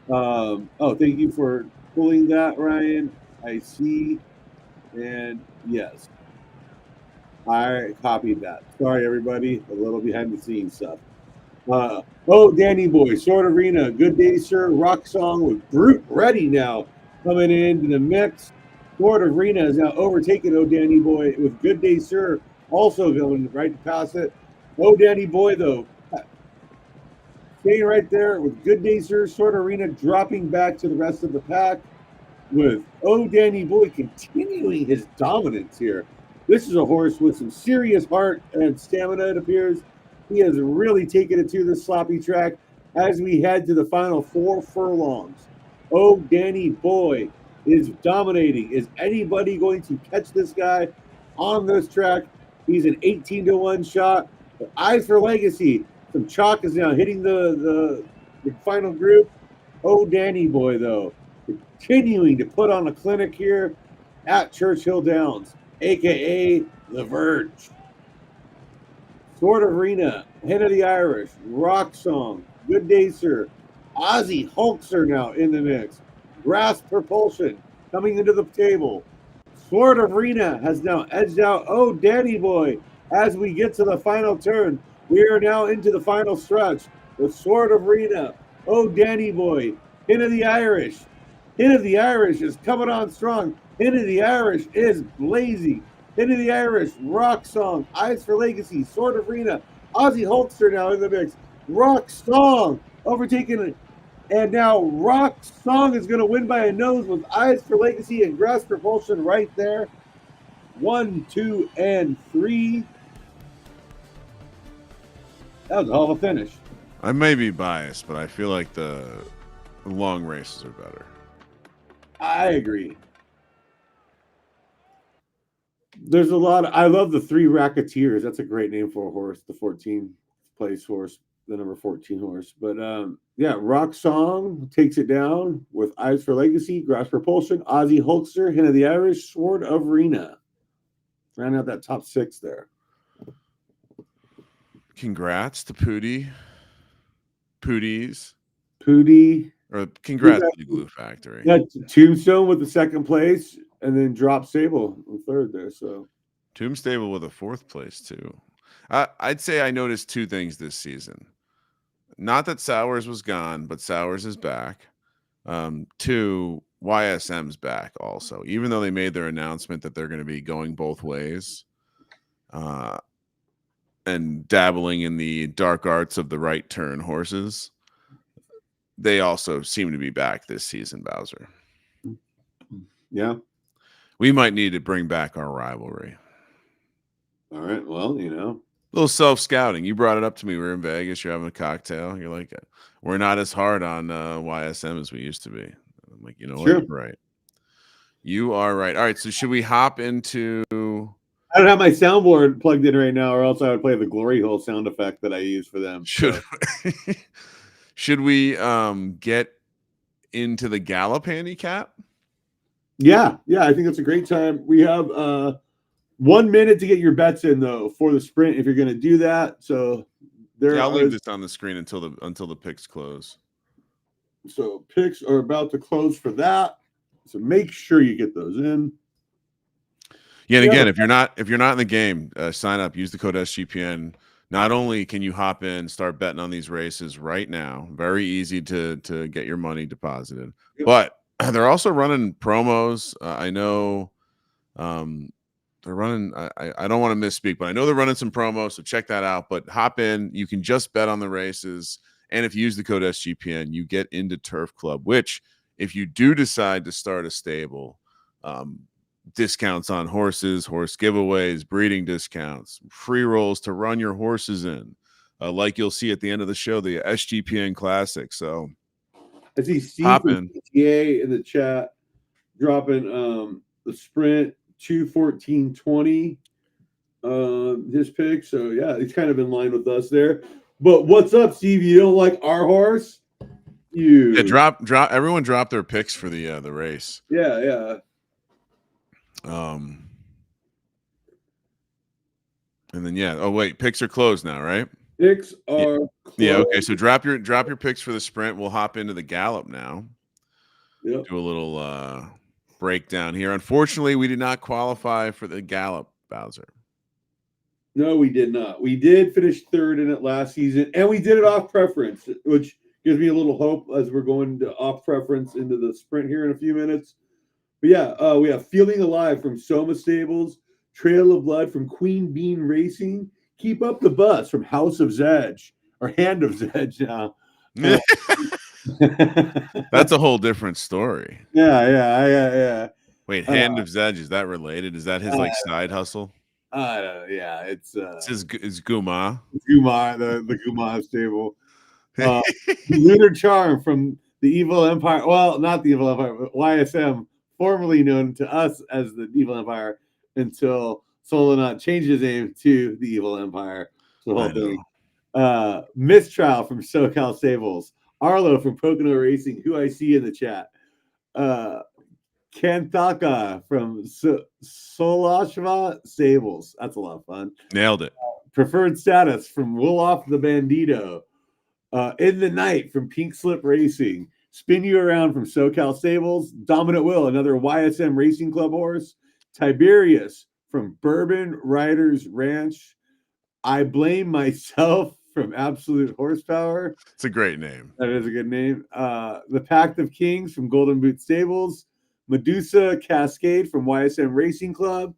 [SPEAKER 4] Thank you for pulling that, Ryan. I see. And yes, I copied that. Sorry, everybody. A little behind the scenes stuff. Danny Boy, Sword Arena, Good Day Sir, Rock Song with Brute ready now coming into the mix. Sword Arena is now overtaking Danny Boy with Good Day Sir also going right to pass it. Danny Boy, though, staying right there with Good Day Sir, Sword Arena dropping back to the rest of the pack with Danny Boy continuing his dominance here. This is a horse with some serious heart and stamina, it appears. He has really taken it to the sloppy track as we head to the final 4 furlongs. Danny Boy is dominating. Is anybody going to catch this guy on this track? He's an 18-1 shot. But Eyes for Legacy. Some chalk is now hitting the final group. Danny Boy, though, continuing to put on a clinic here at Churchill Downs, a.k.a. The Verge. Sword Arena, Head of the Irish, Rock Song, Good Day Sir, Ozzy Hulkster now in the mix. Grass Propulsion coming into the table. Sword Arena has now edged out Danny Boy as we get to the final turn. We are now into the final stretch. The Sword Arena, Danny Boy, Hit of the Irish. Hit of the Irish is coming on strong. Hit of the Irish is blazing. Hit of the Irish, Rock Song, Eyes for Legacy, Sword Arena, Ozzy Hulkster now in the mix. Rock Song overtaking it. And now Rock Song is going to win by a nose with Eyes for Legacy and Grass Propulsion right there. 1, 2, and 3. That was a hell of a finish.
[SPEAKER 3] I may be biased, but I feel like the long races are better.
[SPEAKER 4] I agree. There's a lot I love the 3 Racketeers. That's a great name for a horse. The 14th place horse, the number 14 horse. But Rock Song takes it down with Eyes for Legacy, Grass Propulsion, Ozzy Hulkster, Hit of the Irish, Sword of Rena. Ran out that top 6 there.
[SPEAKER 3] Congrats to Pooties.
[SPEAKER 4] Pootie.
[SPEAKER 3] Or congrats to Glue Factory.
[SPEAKER 4] Yeah, Tombstone with the 2nd place, and then Drop Stable in 3rd there. So
[SPEAKER 3] Tombstable with a 4th place too. I'd say I noticed 2 things this season. Not that Sowers was gone, but Sowers is back. 2, YSM's back also. Even though they made their announcement that they're going to be going both ways, and dabbling in the dark arts of the right turn horses, they also seem to be back this season, Bowser.
[SPEAKER 4] Yeah.
[SPEAKER 3] We might need to bring back our rivalry.
[SPEAKER 4] All right. Well,
[SPEAKER 3] a little self-scouting. You brought it up to me. We're in Vegas. You're having a cocktail. You're like, we're not as hard on YSM as we used to be. I'm like, what? You're right. You are right. All right. So should we hop into...
[SPEAKER 4] I don't have my soundboard plugged in right now, or else I would play the glory hole sound effect that I use for them.
[SPEAKER 3] Should we get into the Gallop handicap?
[SPEAKER 4] Yeah. I think that's a great time. We have 1 minute to get your bets in, though, for the sprint if you're going to do that. So
[SPEAKER 3] I'll leave this on the screen until the picks close.
[SPEAKER 4] So picks are about to close for that. So make sure you get those in.
[SPEAKER 3] Yeah, and again, if you're not in the game, sign up. Use the code SGPN. Not only can you hop in, start betting on these races right now, very easy to get your money deposited, but they're also running promos. I know they're running. I don't want to misspeak, but I know they're running some promos, so check that out. But hop in. You can just bet on the races, And if you use the code SGPN, you get into Turf Club, which if you do decide to start a stable, discounts on horses, horse giveaways, breeding discounts, free rolls to run your horses in, like you'll see at the end of the show, the SGPN Classic. So
[SPEAKER 4] I see Steve
[SPEAKER 3] hop
[SPEAKER 4] from
[SPEAKER 3] in.
[SPEAKER 4] PTA in the chat dropping the Sprint 214.20 his pick. So yeah, he's kind of in line with us there. But what's up, Steve? You don't like our horse?
[SPEAKER 3] Yeah, drop. Everyone drop their picks for the race.
[SPEAKER 4] Yeah.
[SPEAKER 3] And then oh wait, picks are closed now, right?
[SPEAKER 4] Picks are closed.
[SPEAKER 3] Yeah. Okay, so drop your picks for the Sprint. We'll hop into the Gallop now.
[SPEAKER 4] Yep.
[SPEAKER 3] Do a little breakdown here. Unfortunately, we did not qualify for the Gallop, Bowser.
[SPEAKER 4] No, we did not. We did finish third in it last season, and we did it off preference, which gives me a little hope as we're going to off preference into the Sprint here in a few minutes. But yeah, we have Feeling Alive from Soma Stables, Trail of Blood from Queen Bean Racing, Keep Up the Bus from House of Zedge, or Hand of Zedge now.
[SPEAKER 3] That's a whole different story.
[SPEAKER 4] Yeah.
[SPEAKER 3] Wait, Hand of Zedge, is that related? Is that his like side hustle?
[SPEAKER 4] Yeah, it's
[SPEAKER 3] Guma.
[SPEAKER 4] Guma, the Guma stable. Lunar Charm from the Evil Empire. Well, not the Evil Empire, but YSM, formerly known to us as the Evil Empire, until Solonot changed his name to the Evil Empire. So the whole thing. Mistrial from SoCal Stables. Arlo from Pocono Racing, who I see in the chat. Kanthaka from Solashva Stables. That's a lot of fun.
[SPEAKER 3] Nailed it.
[SPEAKER 4] Preferred Status from Willoff the Bandito. In the Night from Pink Slip Racing. Spin You Around from SoCal Stables. Dominant Will, another YSM Racing Club horse. Tiberius from Bourbon Riders Ranch. I Blame Myself from Absolute Horsepower.
[SPEAKER 3] It's a great name.
[SPEAKER 4] That is a good name. The Pact of Kings from Golden Boot Stables. Medusa Cascade from YSM Racing Club.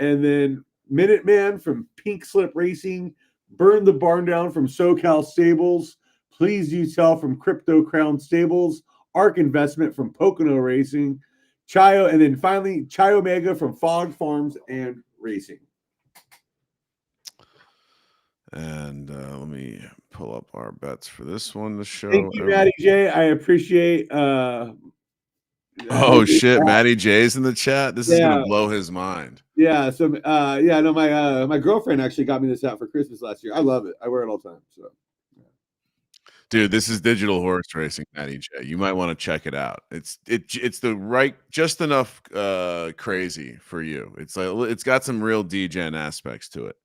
[SPEAKER 4] And then Minuteman from Pink Slip Racing. Burn the Barn Down from SoCal Stables. Please Do Tell from Crypto Crown Stables. Arc Investment from Pocono Racing. Chayo, and then finally Chayo Omega from Fog Farms and Racing.
[SPEAKER 3] And let me pull up our bets for this one to show.
[SPEAKER 4] Thank you, Matty J. I appreciate.
[SPEAKER 3] Oh shit, Matty J's in the chat. This is gonna blow his mind.
[SPEAKER 4] Yeah. So no, my girlfriend actually got me this hat for Christmas last year. I love it. I wear it all the time. So.
[SPEAKER 3] Dude, this is Digital Horse Racing, Matty J. You might want to check it out. It's the right, just enough crazy for you. It's like it's got some real degen aspects to it.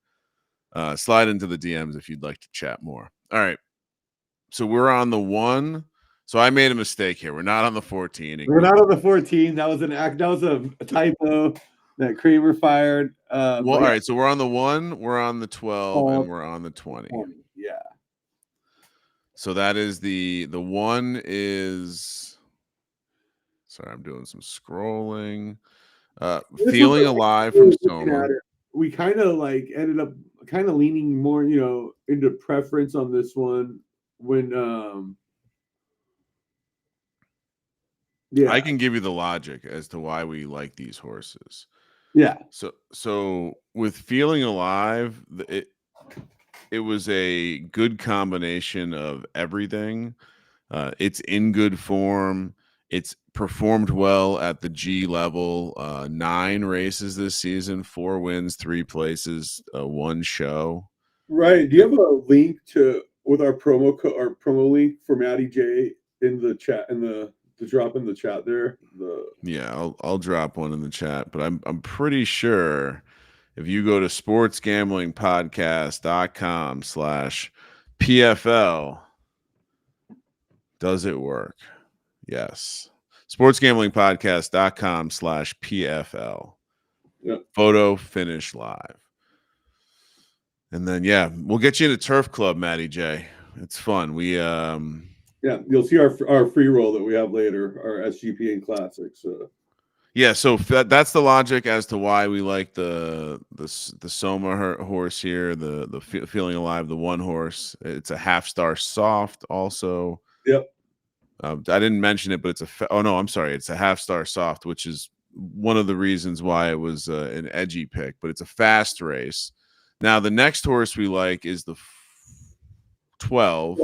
[SPEAKER 3] Slide into the DMs if you'd like to chat more. All right. So we're on the 1. So I made a mistake here. We're not on the 14.
[SPEAKER 4] We're not on the 14. That was a typo that Kramer fired.
[SPEAKER 3] All right. So we're on the 1, we're on the 12, and we're on the 20.
[SPEAKER 4] Yeah.
[SPEAKER 3] So that is the 1 is. Sorry, I'm doing some scrolling. Feeling Alive from Soma.
[SPEAKER 4] We kind of like ended up kind of leaning more, into preference on this one when
[SPEAKER 3] I can give you the logic as to why we like these horses.
[SPEAKER 4] Yeah.
[SPEAKER 3] So with Feeling Alive, it was a good combination of everything. It's in good form. It's performed well at the G level. 9 races this season, 4 wins, 3 places, 1 show. Right.
[SPEAKER 4] Do you have a link with our promo link for Matty J in the chat to drop in the chat there?
[SPEAKER 3] Yeah, I'll drop one in the chat, but I'm pretty sure if you go to sportsgamblingpodcast.com/PFL, does it work? Yes. sportsgamblingpodcast.com/PFL.
[SPEAKER 4] Yep.
[SPEAKER 3] Photo finish live. And then we'll get you into Turf Club, Matty J. It's fun. We
[SPEAKER 4] you'll see our free roll that we have later, our SGPN Classics.
[SPEAKER 3] Yeah, so that's the logic as to why we like the Soma horse here, the Feeling Alive, the one horse. It's a half-star soft also.
[SPEAKER 4] Yep.
[SPEAKER 3] I didn't mention it, but it's oh no, I'm sorry, it's a half-star soft, which is one of the reasons why it was an edgy pick. But it's a fast race. Now the next horse we like is the 12,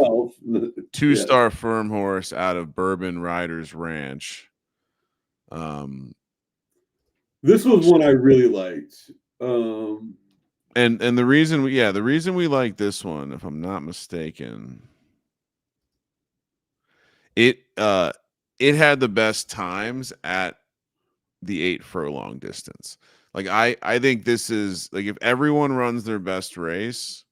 [SPEAKER 3] 2-star firm horse out of Bourbon Riders Ranch.
[SPEAKER 4] This was one I really liked.
[SPEAKER 3] And the reason we like this one, if I'm not mistaken, it had the best times at the 8 furlong distance. Like I think this is like, if everyone runs their best race.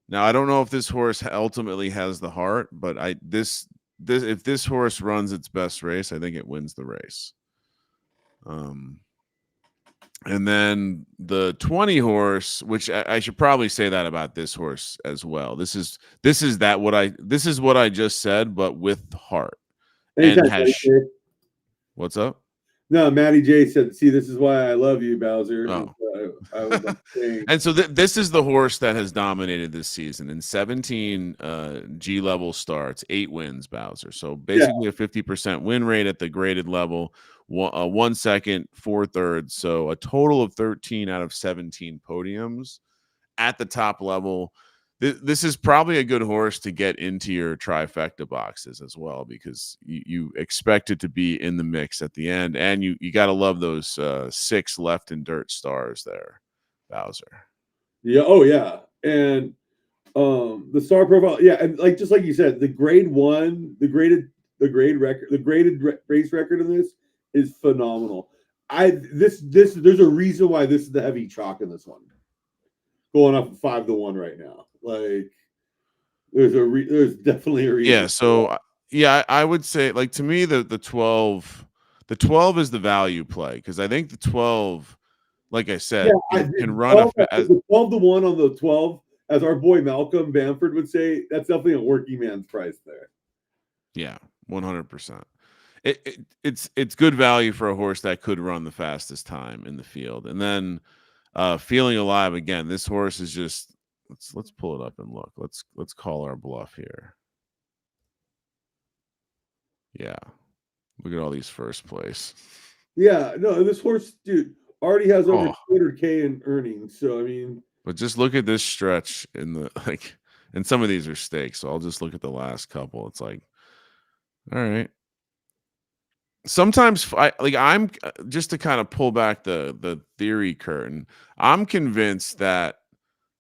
[SPEAKER 3] Now I don't know if this horse ultimately has the heart, but if this horse runs its best race, I think it wins the race. And then the 20 horse, which I should probably say that about this horse as well. This is what I just said, but with heart. And what's up?
[SPEAKER 4] No, Matty J said, "See, this is why I love you, Bowser."
[SPEAKER 3] Oh.
[SPEAKER 4] I was like saying.
[SPEAKER 3] And so this is the horse that has dominated this season in 17 G level starts, 8 wins, Bowser. So basically a 50% win rate at the graded level, 1 second, 4 thirds. So a total of 13 out of 17 podiums at the top level. This is probably a good horse to get into your trifecta boxes as well, because you expect it to be in the mix at the end, and you got to love those 6 left in dirt stars there, Bowser.
[SPEAKER 4] Yeah. Oh yeah. And the star profile, yeah, and like just like you said, the grade race record in this is phenomenal. There's a reason why this is the heavy chalk in this one, going up 5-1 right now. Like there's definitely a reason.
[SPEAKER 3] Yeah. So yeah, I would say, like, to me the 12 is the value play, because I think the 12, like I said, can run
[SPEAKER 4] the 12-1 on the 12, as our boy Malcolm Bamford would say. That's definitely a working man's price there.
[SPEAKER 3] Yeah, 100%. It's good value for a horse that could run the fastest time in the field. And then Feeling Alive, again, this horse is just, let's pull it up and look. Let's call our bluff here. Yeah, look at all these first place.
[SPEAKER 4] Yeah, no, this horse, dude, already has over 200K in earnings. So I mean,
[SPEAKER 3] but just look at this stretch in the, like, and some of these are stakes. So I'll just look at the last couple. It's like, all right. Sometimes I'm just to kind of pull back the theory curtain. I'm convinced that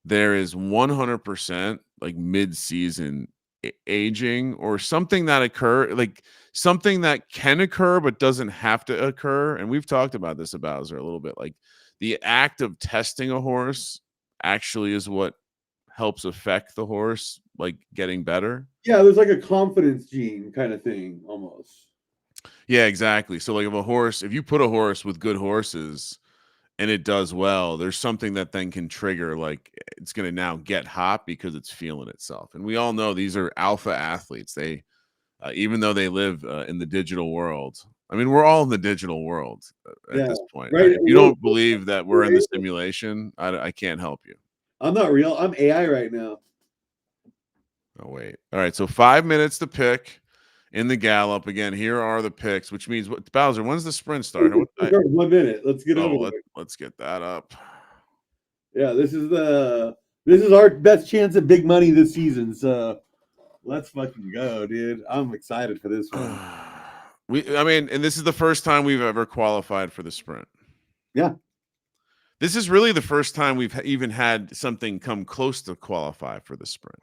[SPEAKER 3] there is 100% like mid-season aging, or something that something that can occur but doesn't have to occur. And we've talked about this about Bowser a little bit. Like, the act of testing a horse actually is what helps affect the horse, like, getting better.
[SPEAKER 4] Yeah, there's like a confidence gene kind of thing almost.
[SPEAKER 3] Yeah, exactly. So like, if you put a horse with good horses and it does well, there's something that then can trigger, like, it's going to now get hot because it's feeling itself. And we all know these are alpha athletes. They, even though they live in the digital world, I mean, we're all in the digital world at this point.
[SPEAKER 4] Right?
[SPEAKER 3] If you don't believe that we're in the simulation, I can't help you.
[SPEAKER 4] I'm not real. I'm AI right now.
[SPEAKER 3] Oh, wait. All right. So 5 minutes to pick in the gallop. Again, here are the picks, which means, what, Bowser, when's the sprint start?
[SPEAKER 4] 1 minute. Let's get over it.
[SPEAKER 3] Let's get that up.
[SPEAKER 4] Yeah, this is our best chance at big money this season. So let's fucking go, dude. I'm excited for this one.
[SPEAKER 3] And this is the first time we've ever qualified for the sprint.
[SPEAKER 4] Yeah.
[SPEAKER 3] This is really the first time we've even had something come close to qualify for the sprint.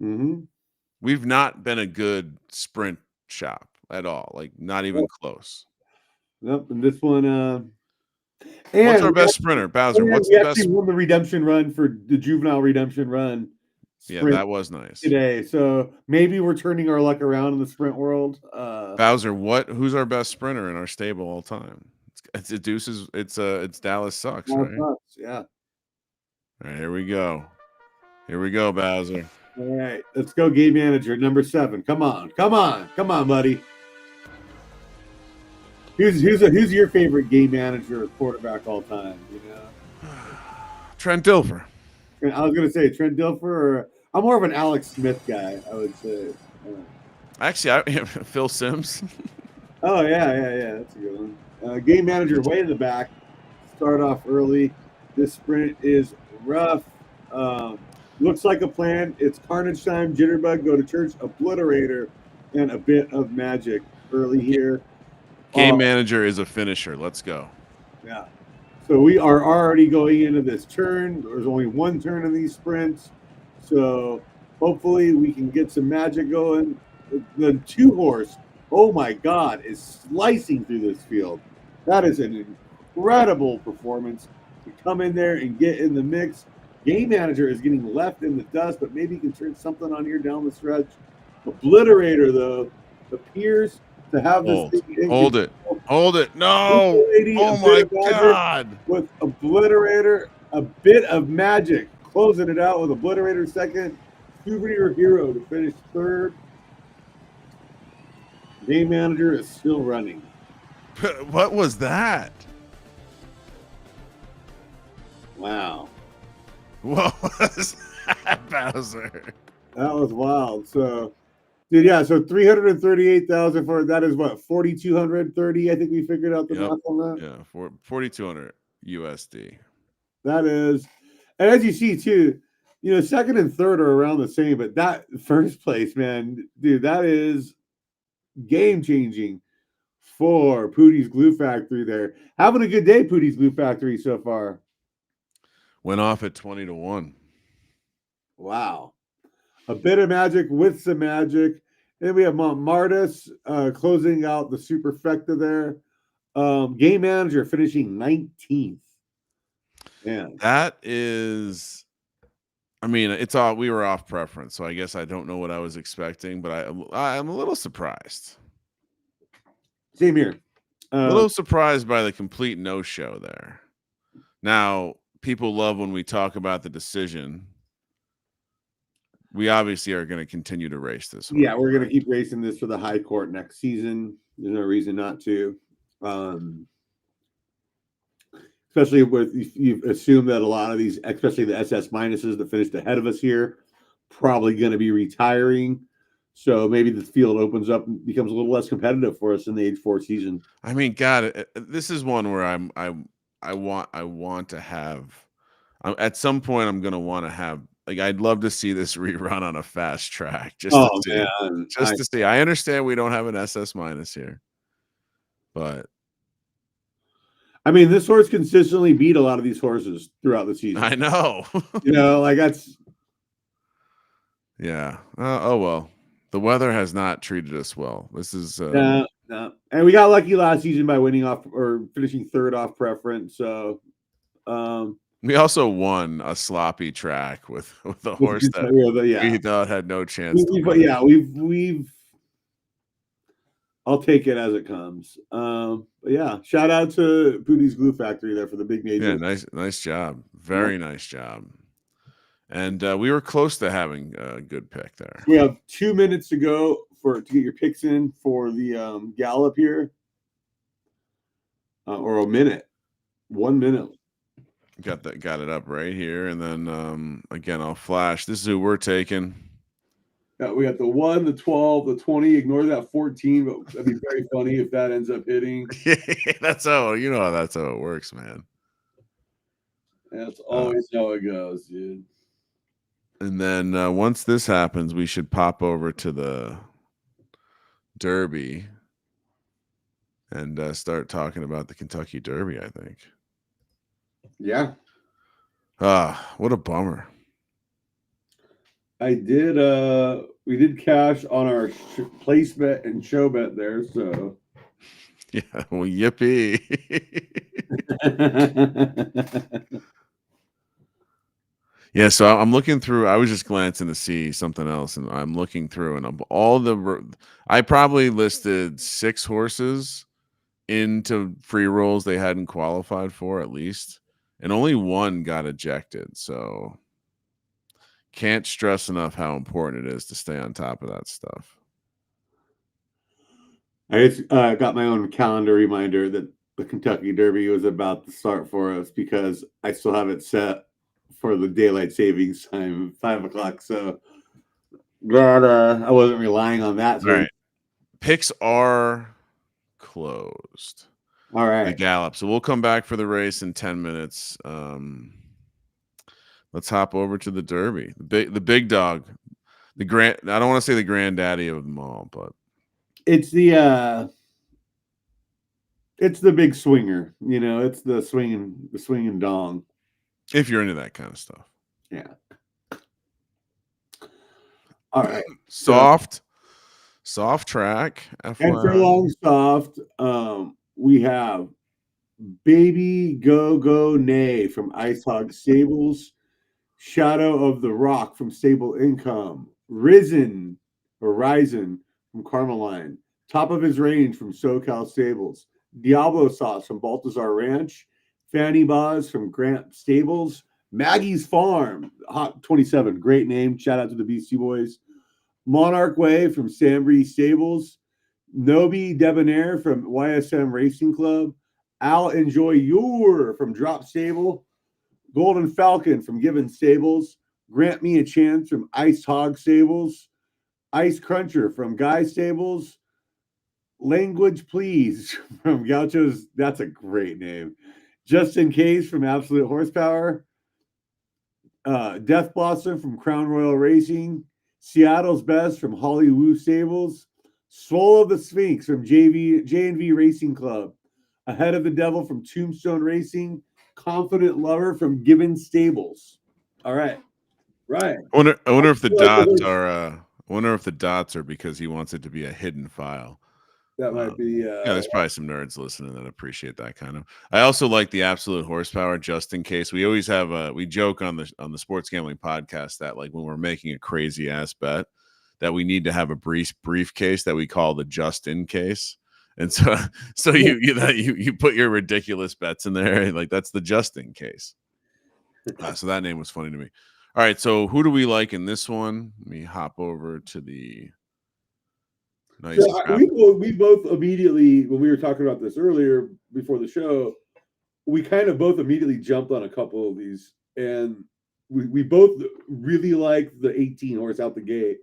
[SPEAKER 4] Mm-hmm.
[SPEAKER 3] We've not been a good sprint shop at all. Like, not even close.
[SPEAKER 4] Nope. And this one,
[SPEAKER 3] what's our best sprinter, Bowser? What's the best?
[SPEAKER 4] Won the redemption run for the juvenile redemption run.
[SPEAKER 3] Yeah, that was nice
[SPEAKER 4] today. So maybe we're turning our luck around in the sprint world.
[SPEAKER 3] Bowser, who's our best sprinter in our stable all time? It's Dallas Sucks, right?
[SPEAKER 4] Sucks, yeah.
[SPEAKER 3] All right, here we go. Here we go, Bowser.
[SPEAKER 4] All right, let's go, game manager number 7. Come on, buddy. Who's your favorite game manager or quarterback all time? You know,
[SPEAKER 3] Trent Dilfer.
[SPEAKER 4] I was gonna say Trent Dilfer, or I'm more of an Alex Smith guy. I would say.
[SPEAKER 3] Actually, Phil Simms.
[SPEAKER 4] Oh yeah, that's a good one. Game manager way in the back. Start off early. This sprint is rough. Looks like a plan. It's carnage time. Jitterbug, go to church, obliterator, and a bit of magic early here.
[SPEAKER 3] Game manager is a finisher. Let's go.
[SPEAKER 4] Yeah. So we are already going into this turn. There's only one turn in these sprints. So hopefully we can get some magic going. The 2-horse, oh my God, is slicing through this field. That is an incredible performance to come in there and get in the mix. Game manager is getting left in the dust, but maybe he can turn something on here down the stretch. Obliterator, though, appears to have this thing.
[SPEAKER 3] Hold it. No. Oh my God.
[SPEAKER 4] With Obliterator, a bit of magic. Closing it out with Obliterator second. Souvenir Hero to finish third. Game manager is still running.
[SPEAKER 3] What was that?
[SPEAKER 4] Wow.
[SPEAKER 3] What was that, Bowser?
[SPEAKER 4] That was wild. So, dude, yeah. So 338,000 for that is what 4,230. I think we figured out the math on that.
[SPEAKER 3] Yeah, 4,200 USD.
[SPEAKER 4] That is, and as you see too, you know, second and third are around the same, but that first place, man, dude, that is game changing for Pootie's Glue Factory. There, having a good day, Pootie's Glue Factory so far.
[SPEAKER 3] Went off at 20-1.
[SPEAKER 4] Wow. A bit of magic with some magic. Then we have Montmartis closing out the superfecta there. Game manager finishing 19th. Man.
[SPEAKER 3] That is, I mean, it's all, we were off preference, so I guess I don't know what I was expecting, but I'm a little surprised.
[SPEAKER 4] Same here.
[SPEAKER 3] A little surprised by the complete no-show there. Now, people love when we talk about the decision. We obviously are going to continue to race this one.
[SPEAKER 4] Yeah, we're going to keep racing this for the high court next season. There's no reason not to. Especially with you assume that a lot of these, especially the SS minuses that finished ahead of us here, probably going to be retiring. So maybe the field opens up and becomes a little less competitive for us in the Age 4 season.
[SPEAKER 3] I mean, God, this is one where I want to have. At some point, I'm going to want to have. Like, I'd love to see this rerun on a fast track. Just to see. I understand we don't have an SS minus here, but
[SPEAKER 4] I mean, this horse consistently beat a lot of these horses throughout the season.
[SPEAKER 3] I know.
[SPEAKER 4] You know, like that's.
[SPEAKER 3] Yeah. Oh well. The weather has not treated us well. This is
[SPEAKER 4] no. And we got lucky last season by winning off or finishing third off preference. So
[SPEAKER 3] we also won a sloppy track with a horse that we thought had no chance.
[SPEAKER 4] But yeah, we've I'll take it as it comes. But yeah, shout out to Pootie's Glue Factory there for the big major.
[SPEAKER 3] Yeah, nice job. Very nice job. And we were close to having a good pick there.
[SPEAKER 4] We have 2 minutes to go to get your picks in for the gallop here. Or a minute. 1 minute.
[SPEAKER 3] Got it up right here. And then again, I'll flash. This is who we're taking.
[SPEAKER 4] Yeah, we got the 1, the 12, the 20. Ignore that 14, but that'd be very funny if that ends up hitting.
[SPEAKER 3] That's how that's how it works, man.
[SPEAKER 4] That's always how it goes, dude.
[SPEAKER 3] And then once this happens, we should pop over to the Derby and start talking about the Kentucky Derby, I think.
[SPEAKER 4] Yeah.
[SPEAKER 3] What a bummer.
[SPEAKER 4] We did cash on our place bet and show bet there, so.
[SPEAKER 3] Yeah, well, yippee. Yeah, so I'm looking through. I was just glancing to see something else, and I'm looking through, and I probably listed 6 horses into free rolls they hadn't qualified for at least, and only 1 got ejected. So can't stress enough how important it is to stay on top of that stuff.
[SPEAKER 4] I just got my own calendar reminder that the Kentucky Derby was about to start for us because I still have it set for the daylight savings time, 5 o'clock. So glad I wasn't relying on that.
[SPEAKER 3] All right. Picks are closed.
[SPEAKER 4] All
[SPEAKER 3] The
[SPEAKER 4] right.
[SPEAKER 3] Gallop. So we'll come back for the race in 10 minutes. Let's hop over to the Derby. The big dog. I don't want to say the granddaddy of them all, but
[SPEAKER 4] It's the big swinger, it's the swinging dong.
[SPEAKER 3] if you're into that kind of stuff.
[SPEAKER 4] Yeah. All right.
[SPEAKER 3] Soft track.
[SPEAKER 4] And
[SPEAKER 3] FYI.
[SPEAKER 4] for long soft, we have Baby Go Go Nay from Ice Hog Stables, Shadow of the Rock from Stable Income, Risen from Carmeline, Top of His Range from SoCal Stables, Diablo Sauce from Baltazar Ranch, Fanny Boz from Grant Stables, Maggie's Farm, Hot 27, great name. Shout out to the Beastie Boys. Monarch Way from Sambry Stables, Nobi Debonair from YSM Racing Club, Al Enjoy Your from Drop Stable, Golden Falcon from Given Stables, Grant Me a Chance from Ice Hog Stables, Ice Cruncher from Guy Stables, Language Please from Gaucho's, that's a great name, Just in Case from Absolute Horsepower, Death Blossom from Crown Royal Racing, Seattle's Best from Holly Woo Stables, Soul of the Sphinx from J&V Racing Club, Ahead of the Devil from Tombstone Racing, Confident Lover from Given Stables. All right. Right.
[SPEAKER 3] I wonder if the dots are I wonder if the dots are because he wants it to be a hidden file.
[SPEAKER 4] That might be
[SPEAKER 3] yeah, there's probably some nerds listening that appreciate that kind of. I also like the Absolute Horsepower, just in case. We always have we joke on the Sports Gambling Podcast that like when we're making a crazy ass bet that we need to have a briefcase that we call the just in case. And so you put your ridiculous bets in there, and like that's the just in case. So that name was funny to me. All right, so who do we like in this one? Let me hop over to the nice.
[SPEAKER 4] So we both immediately, when we were talking about this earlier before the show, we kind of both immediately jumped on a couple of these, and we both really like the 18 horse out the gate.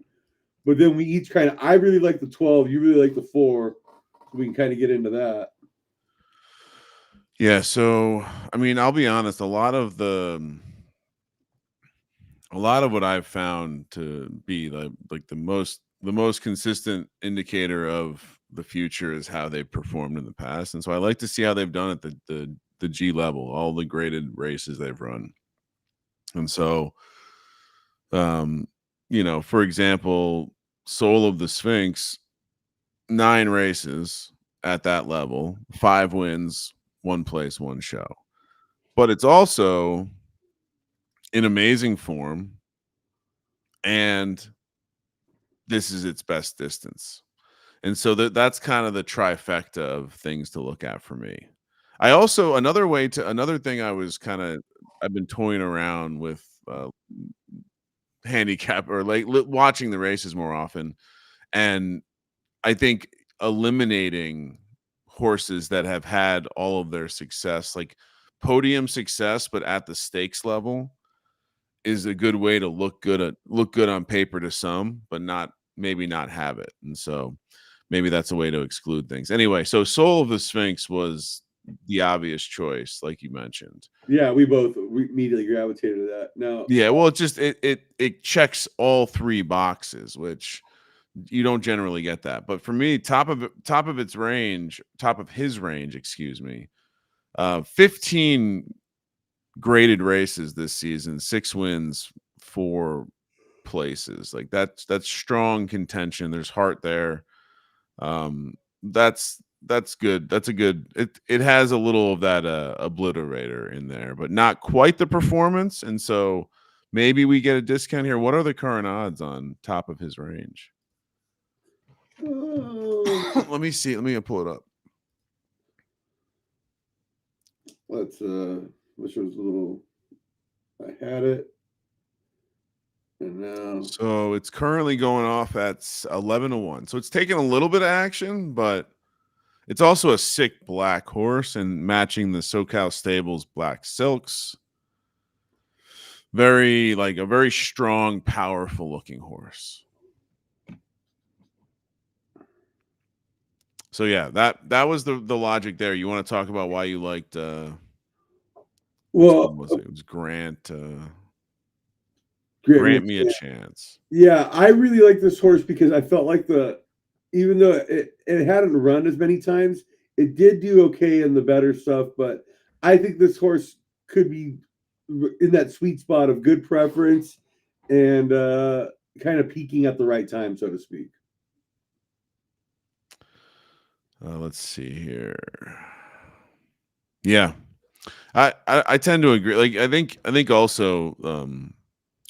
[SPEAKER 4] But then we each kind of, I really like the 12, you really like the 4. So we can kind of get into that.
[SPEAKER 3] Yeah, so I mean, I'll be honest, a lot of what I've found to be like the most consistent indicator of the future is how they've performed in the past. And so I like to see how they've done at the G level, all the graded races they've run. And so for example, Soul of the Sphinx, 9 races at that level, 5 wins, 1 place, 1 show. But it's also in amazing form, and this is its best distance. And so that's kind of the trifecta of things to look at for me. I also another thing I've been toying around with handicap or like watching the races more often, and I think eliminating horses that have had all of their success, like podium success, but at the stakes level, is a good way to look good on paper to some, but maybe not have it. And so maybe that's a way to exclude things. Anyway, so Soul of the Sphinx was the obvious choice, like you mentioned.
[SPEAKER 4] Yeah, we immediately gravitated to that. No.
[SPEAKER 3] Yeah, well, it checks all 3 boxes, which you don't generally get that. But for me, top of his range, excuse me, 15 graded races this season, 6 wins, 4 places. Like that's strong contention. There's heart there. That's good. That's a good. It has a little of that obliterator in there, but not quite the performance. And so maybe we get a discount here. What are the current odds on Top of His Range? Let me see. Let me pull it up.
[SPEAKER 4] Let's wish it was a little. I had it, No.
[SPEAKER 3] So it's currently going off at 11-1. So it's taking a little bit of action, but it's also a sick black horse and matching the SoCal Stables black silks. Very like a very strong, powerful looking horse. So yeah, that was the logic there. You want to talk about why you liked
[SPEAKER 4] Well,
[SPEAKER 3] was it? It was Grant
[SPEAKER 4] Grant
[SPEAKER 3] Me a Chance.
[SPEAKER 4] Yeah, I really like this horse because I felt like even though it hadn't run as many times, it did do okay in the better stuff. But I think this horse could be in that sweet spot of good preference and kind of peaking at the right time, so to speak.
[SPEAKER 3] Let's see here. Yeah, I tend to agree. Like I think also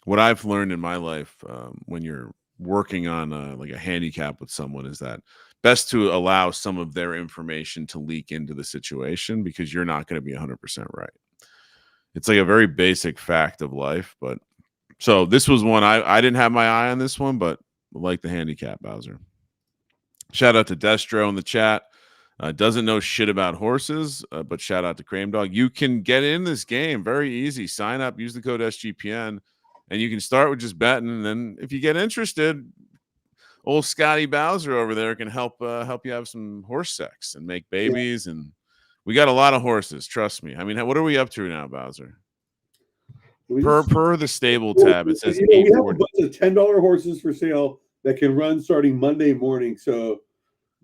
[SPEAKER 3] what I've learned in my life when you're working on like a handicap with someone is that best to allow some of their information to leak into the situation because you're not going to be 100% right. It's like a very basic fact of life. But so this was one I didn't have my eye on this one, but like the handicap, Bowser. Shout out to Destro in the chat. Doesn't know shit about horses, but shout out to Cream Dog. You can get in this game very easy. Sign up, use the code SGPN, and you can start with just betting. And then if you get interested, old Scotty Bowser over there can help you have some horse sex and make babies. Yeah. And we got a lot of horses. Trust me. I mean, what are we up to now, Bowser? Per the stable tab, it says
[SPEAKER 4] we have a bunch of $10 horses for sale that can run starting Monday morning. So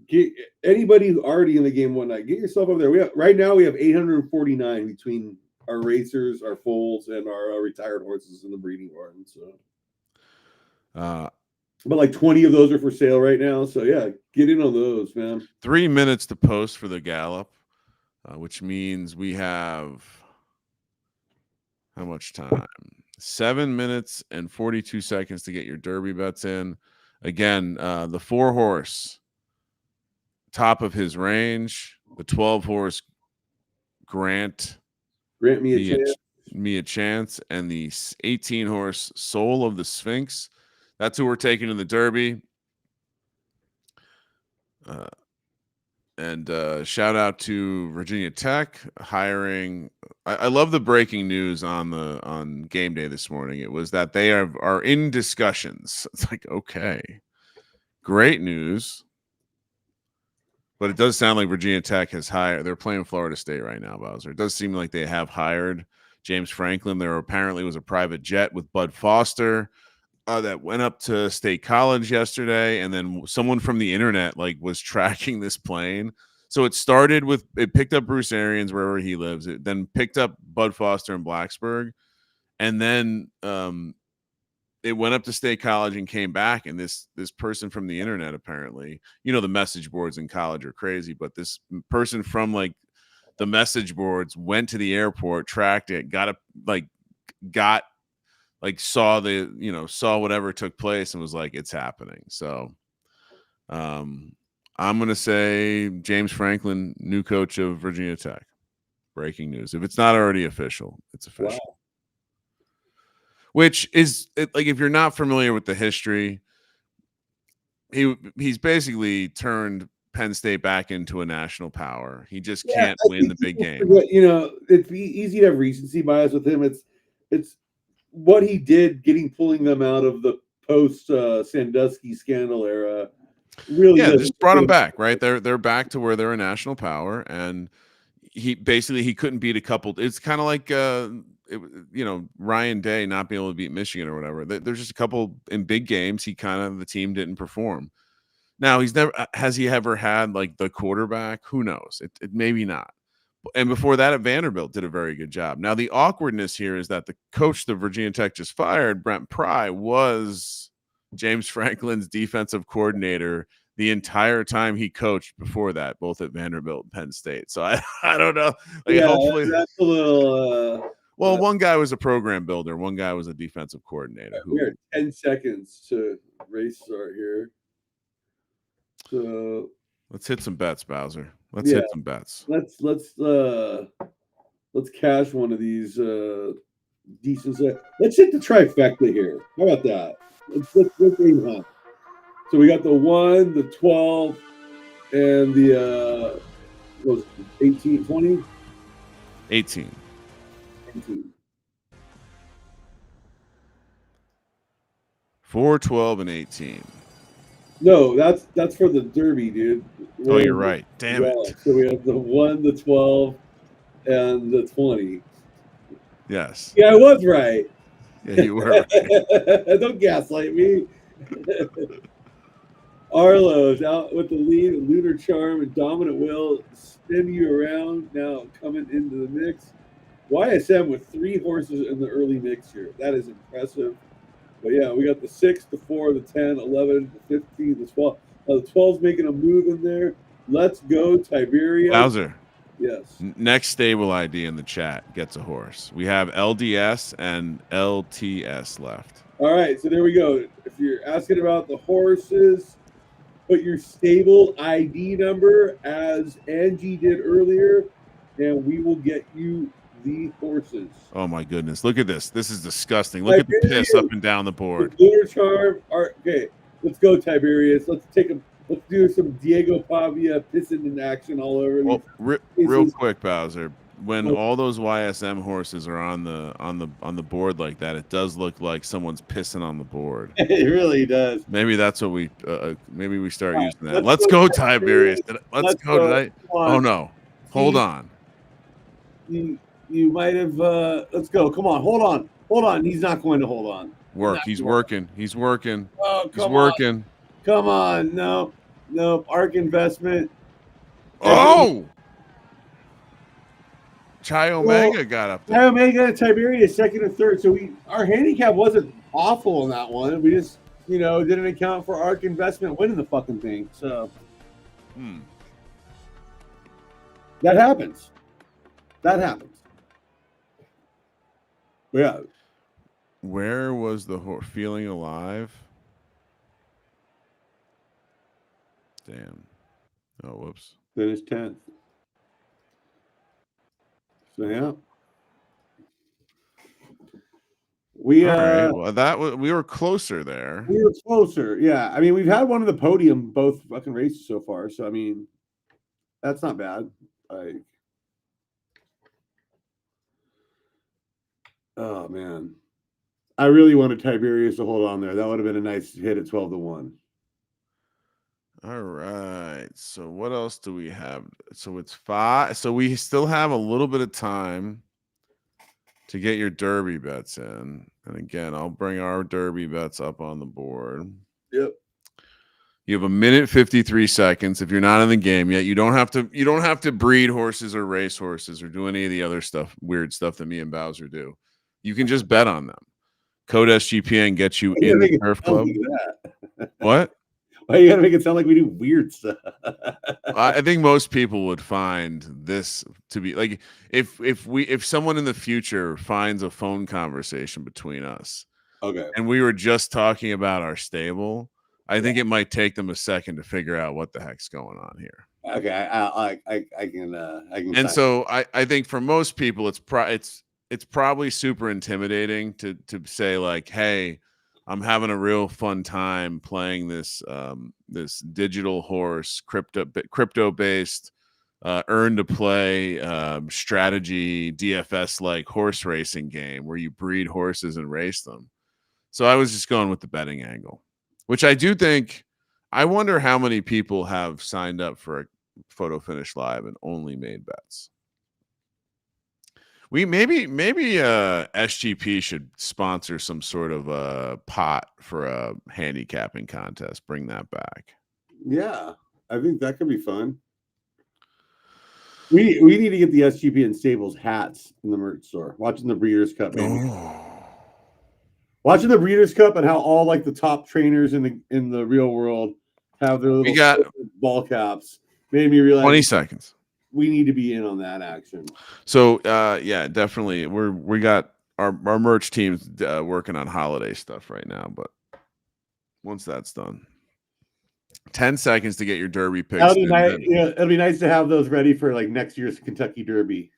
[SPEAKER 4] get anybody who's already in the game one night, get yourself over there. Right now we have 849 between our racers, our foals, and our retired horses in the breeding barn. So, but like 20 of those are for sale right now. So yeah, get in on those, man.
[SPEAKER 3] 3 minutes to post for the gallop, which means we have how much time? 7 minutes and 42 seconds to get your Derby bets in. Again, the 4 horse. Top of his range, the 12 horse Grant Me a Chance, and the 18 horse Soul of the Sphinx. That's who we're taking in the Derby. And shout out to Virginia Tech hiring. I love the breaking news on game day this morning. It was that they are in discussions. It's like, okay, great news. But it does sound like Virginia Tech has hired. They're playing Florida State right now, Bowser. It does seem like they have hired James Franklin. There apparently was a private jet with Bud Foster that went up to State College yesterday, and then someone from the internet was tracking this plane. So it picked up Bruce Arians wherever he lives. It then picked up Bud Foster in Blacksburg, and then it went up to State College and came back. And this person from the internet, apparently, the message boards in college are crazy, but this person from the message boards went to the airport, tracked it, saw whatever took place and was like, it's happening. So I'm going to say James Franklin, new coach of Virginia Tech. Breaking news. If it's not already official, it's official. Wow. Which is if you're not familiar with the history, he's basically turned Penn State back into a national power. He just can't win the big game.
[SPEAKER 4] It's easy to have recency bias with him. It's what he did pulling them out of the post Sandusky scandal era. Really,
[SPEAKER 3] just brought them back, right? They're back to where they're a national power, and he couldn't beat a couple. It's kind of like Ryan Day not being able to beat Michigan or whatever. There's just a couple in big games. The team didn't perform. Now has he ever had the quarterback? Who knows? It maybe not. And before that at Vanderbilt did a very good job. Now the awkwardness here is that the coach that Virginia Tech just fired, Brent Pry, was James Franklin's defensive coordinator the entire time he coached before that, both at Vanderbilt and Penn State. So I don't know. Hopefully
[SPEAKER 4] that's a little.
[SPEAKER 3] Well, one guy was a program builder. One guy was a defensive coordinator.
[SPEAKER 4] We are 10 seconds to race start here. So
[SPEAKER 3] let's hit some bets, Bowser. Let's hit some bets.
[SPEAKER 4] Let's cash one of these decent set. Let's hit the trifecta here. How about that? Let's aim high. So we got the 1, the 12, and the was 18, 20?
[SPEAKER 3] 18.
[SPEAKER 4] 18.
[SPEAKER 3] 4, 12, and 18.
[SPEAKER 4] No, that's for the Derby, dude.
[SPEAKER 3] Oh, you're right. Damn
[SPEAKER 4] Yeah,
[SPEAKER 3] it.
[SPEAKER 4] so we have the 1, the 12, and the 20.
[SPEAKER 3] Yes.
[SPEAKER 4] Yeah, I was right.
[SPEAKER 3] Yeah, you were right.
[SPEAKER 4] Don't gaslight me. Arlo's out with the lead, Lunar Charm and Dominant Will spin you around, now coming into the mix. YSM with 3 horses in the early mix here. That is impressive. But yeah, we got the 6, the 4, the 10, 11, the 15, the 12. The 12's making a move in there. Let's go, Tiberius.
[SPEAKER 3] Bowser.
[SPEAKER 4] Yes.
[SPEAKER 3] Next stable ID in the chat gets a horse. We have LDS and LTS left.
[SPEAKER 4] All right, so there we go. If you're asking about the horses, put your stable ID number as Angie did earlier, and we will get you the horses.
[SPEAKER 3] Oh my goodness. Look at this. This is disgusting. Look at the piss up and down the board.
[SPEAKER 4] Lunar Charm. Okay, let's go, Tiberius. Let's do some Diego Pavia pissing in action all over.
[SPEAKER 3] Well, real quick, Bowser. When all those YSM horses are on the board like that, it does look like someone's pissing on the board.
[SPEAKER 4] It really does.
[SPEAKER 3] Maybe that's what we maybe we start using that. Let's go, Tiberius. Let's go tonight. Oh no. Hold on.
[SPEAKER 4] You might have let's go. Come on. Hold on. He's not going to hold on.
[SPEAKER 3] He's working. He's working.
[SPEAKER 4] Oh,
[SPEAKER 3] He's working.
[SPEAKER 4] Come on. No. Arc investment.
[SPEAKER 3] Oh! Chi Omega got up there.
[SPEAKER 4] Chi Omega and Tiberius second and third. So our handicap wasn't awful in that one. We just, didn't account for Arc investment winning the fucking thing. So that happens. Yeah.
[SPEAKER 3] Where was the horse? Feeling Alive? Damn. Oh, whoops.
[SPEAKER 4] Finished 10th. So yeah. We
[SPEAKER 3] well, we were closer there.
[SPEAKER 4] We were closer, yeah. I mean, we've had one of the podium both fucking races so far, so I mean, that's not bad. Oh man, I really wanted Tiberius to hold on there. That would have been a nice hit at 12-1.
[SPEAKER 3] All right. So what else do we have? So it's 5. So we still have a little bit of time to get your Derby bets in. And again, I'll bring our Derby bets up on the board.
[SPEAKER 4] Yep.
[SPEAKER 3] You have 1:53. If you're not in the game yet, you don't have to breed horses or race horses or do any of the other weird stuff that me and Bowser do. You can just bet on them. Code SGPN gets you in the Turf Club. What?
[SPEAKER 4] Why you gotta make it sound like we do weird stuff?
[SPEAKER 3] I think most people would find this to be like if someone in the future finds a phone conversation between us,
[SPEAKER 4] okay, and
[SPEAKER 3] we were just talking about our stable, I think it might take them a second to figure out what the heck's going on here.
[SPEAKER 4] Okay, I can.
[SPEAKER 3] And so I think for most people, it's probably super intimidating to say like, hey, I'm having a real fun time playing this this digital horse crypto based earn to play strategy DFS like horse racing game where you breed horses and race them. So I was just going with the betting angle, which I do think. I wonder how many people have signed up for a Photo Finish Live and only made bets. We maybe SGP should sponsor some sort of pot for a handicapping contest. Bring that back.
[SPEAKER 4] Yeah, I think that could be fun. We need to get the SGP and Stables hats in the merch store. Watching the Breeders' Cup, maybe. Watching the Breeders' Cup and how all like the top trainers in the real world have their little ball caps made me realize
[SPEAKER 3] 20 seconds.
[SPEAKER 4] We need to be in on that action.
[SPEAKER 3] So yeah, definitely. We got our merch team's working on holiday stuff right now, but once that's done, 10 seconds to get your Derby picks.
[SPEAKER 4] It'll be nice to have those ready for like next year's Kentucky Derby.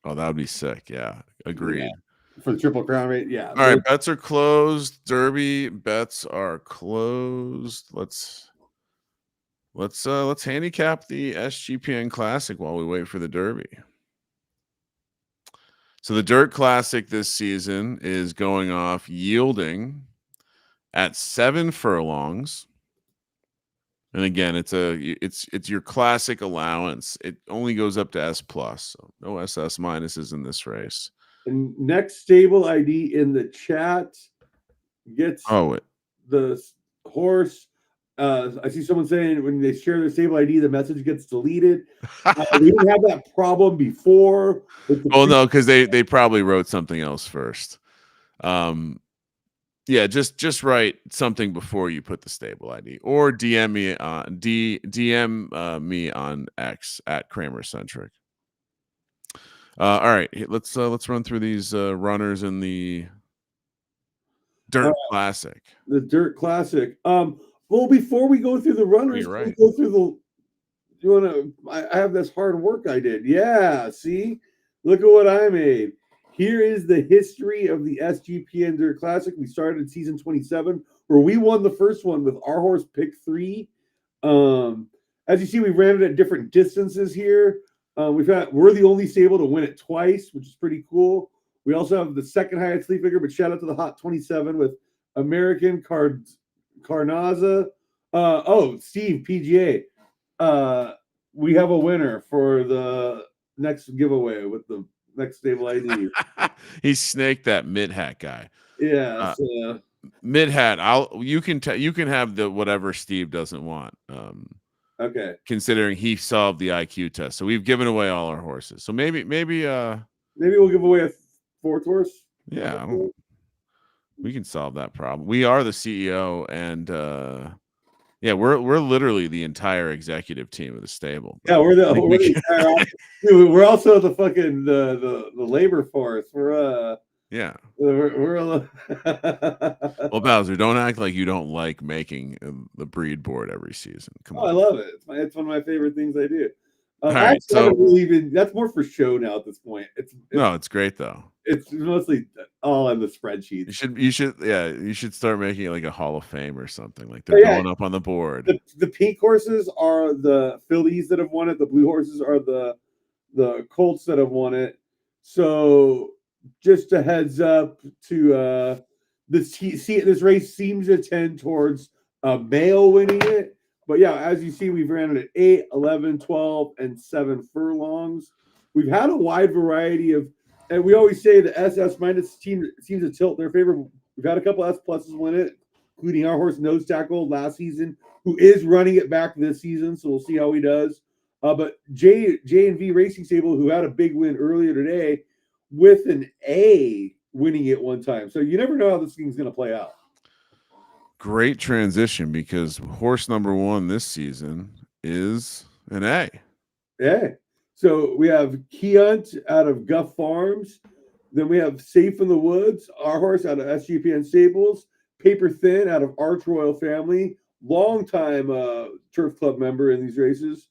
[SPEAKER 3] Oh, that would be sick. Yeah, agreed.
[SPEAKER 4] for the Triple Crown, right? Yeah.
[SPEAKER 3] All right, bets are closed. Derby bets are closed. Let's handicap the SGPN Classic while we wait for the Derby. So the Dirt Classic this season is going off yielding at 7 furlongs. And again, it's your classic allowance. It only goes up to S plus. So no SS minuses in this race.
[SPEAKER 4] And next stable ID in the chat gets the horse. I see someone saying when they share their stable ID, the message gets deleted. We didn't have that problem before.
[SPEAKER 3] Oh no, because they probably wrote something else first. Yeah, just write something before you put the stable ID, or DM me on DM me on X at Kramer Centric. All right, let's run through these runners in the Dirt Classic.
[SPEAKER 4] The Dirt Classic. Well, before we go through the runners,
[SPEAKER 3] You're right.
[SPEAKER 4] we go through the. You want to? I have this hard work I did. Yeah, see, look at what I made. Here is the history of the SGPN Dirt Classic. We started in season 27, where we won the first one with our horse pick 3. As you see, we ran it at different distances here. We're the only stable to win it twice, which is pretty cool. We also have the second highest sleep figure, but shout out to the Hot 27 with American Carnaza. Steve PGA. We have a winner for the next giveaway with the next stable ID.
[SPEAKER 3] He snaked that mid hat guy.
[SPEAKER 4] Yeah,
[SPEAKER 3] mid hat. You can have the whatever Steve doesn't want.
[SPEAKER 4] Okay.
[SPEAKER 3] Considering he solved the IQ test, so we've given away all our horses. So maybe
[SPEAKER 4] we'll give away a 4th horse.
[SPEAKER 3] Yeah, we can solve that problem. We are the CEO, and yeah, we're literally the entire executive team of the stable.
[SPEAKER 4] Yeah, we're also the fucking the labor force. We're
[SPEAKER 3] well, Bowser, don't act like you don't like making the breed board every season. Come on.
[SPEAKER 4] I love it. It's one of my favorite things I do.
[SPEAKER 3] Right, so
[SPEAKER 4] that's more for show now at this point.
[SPEAKER 3] It's great though.
[SPEAKER 4] It's mostly all in the spreadsheet.
[SPEAKER 3] You should start making it like a Hall of Fame or something. Like they're going up on the board.
[SPEAKER 4] The pink horses are the fillies that have won it. The blue horses are the colts that have won it. So just a heads up to this race seems to tend towards a male winning it. But yeah, as you see, we've ran it at 8, 11, 12, and 7 furlongs. We've had a wide variety of, and we always say the SS minus team seems to tilt in their favor. We've had a couple S pluses win it, including our horse Nose Tackle last season, who is running it back this season. So we'll see how he does. But J&V Racing Stable, who had a big win earlier today, with an A winning it one time. So you never know how this thing's going to play out.
[SPEAKER 3] Great transition, because horse number 1 this season is an A.
[SPEAKER 4] Yeah. So we have Keont out of Guff Farms. Then we have Safe in the Woods, our horse out of SGPN Stables. Paper Thin out of Arch Royal Family, longtime Turf Club member in these races.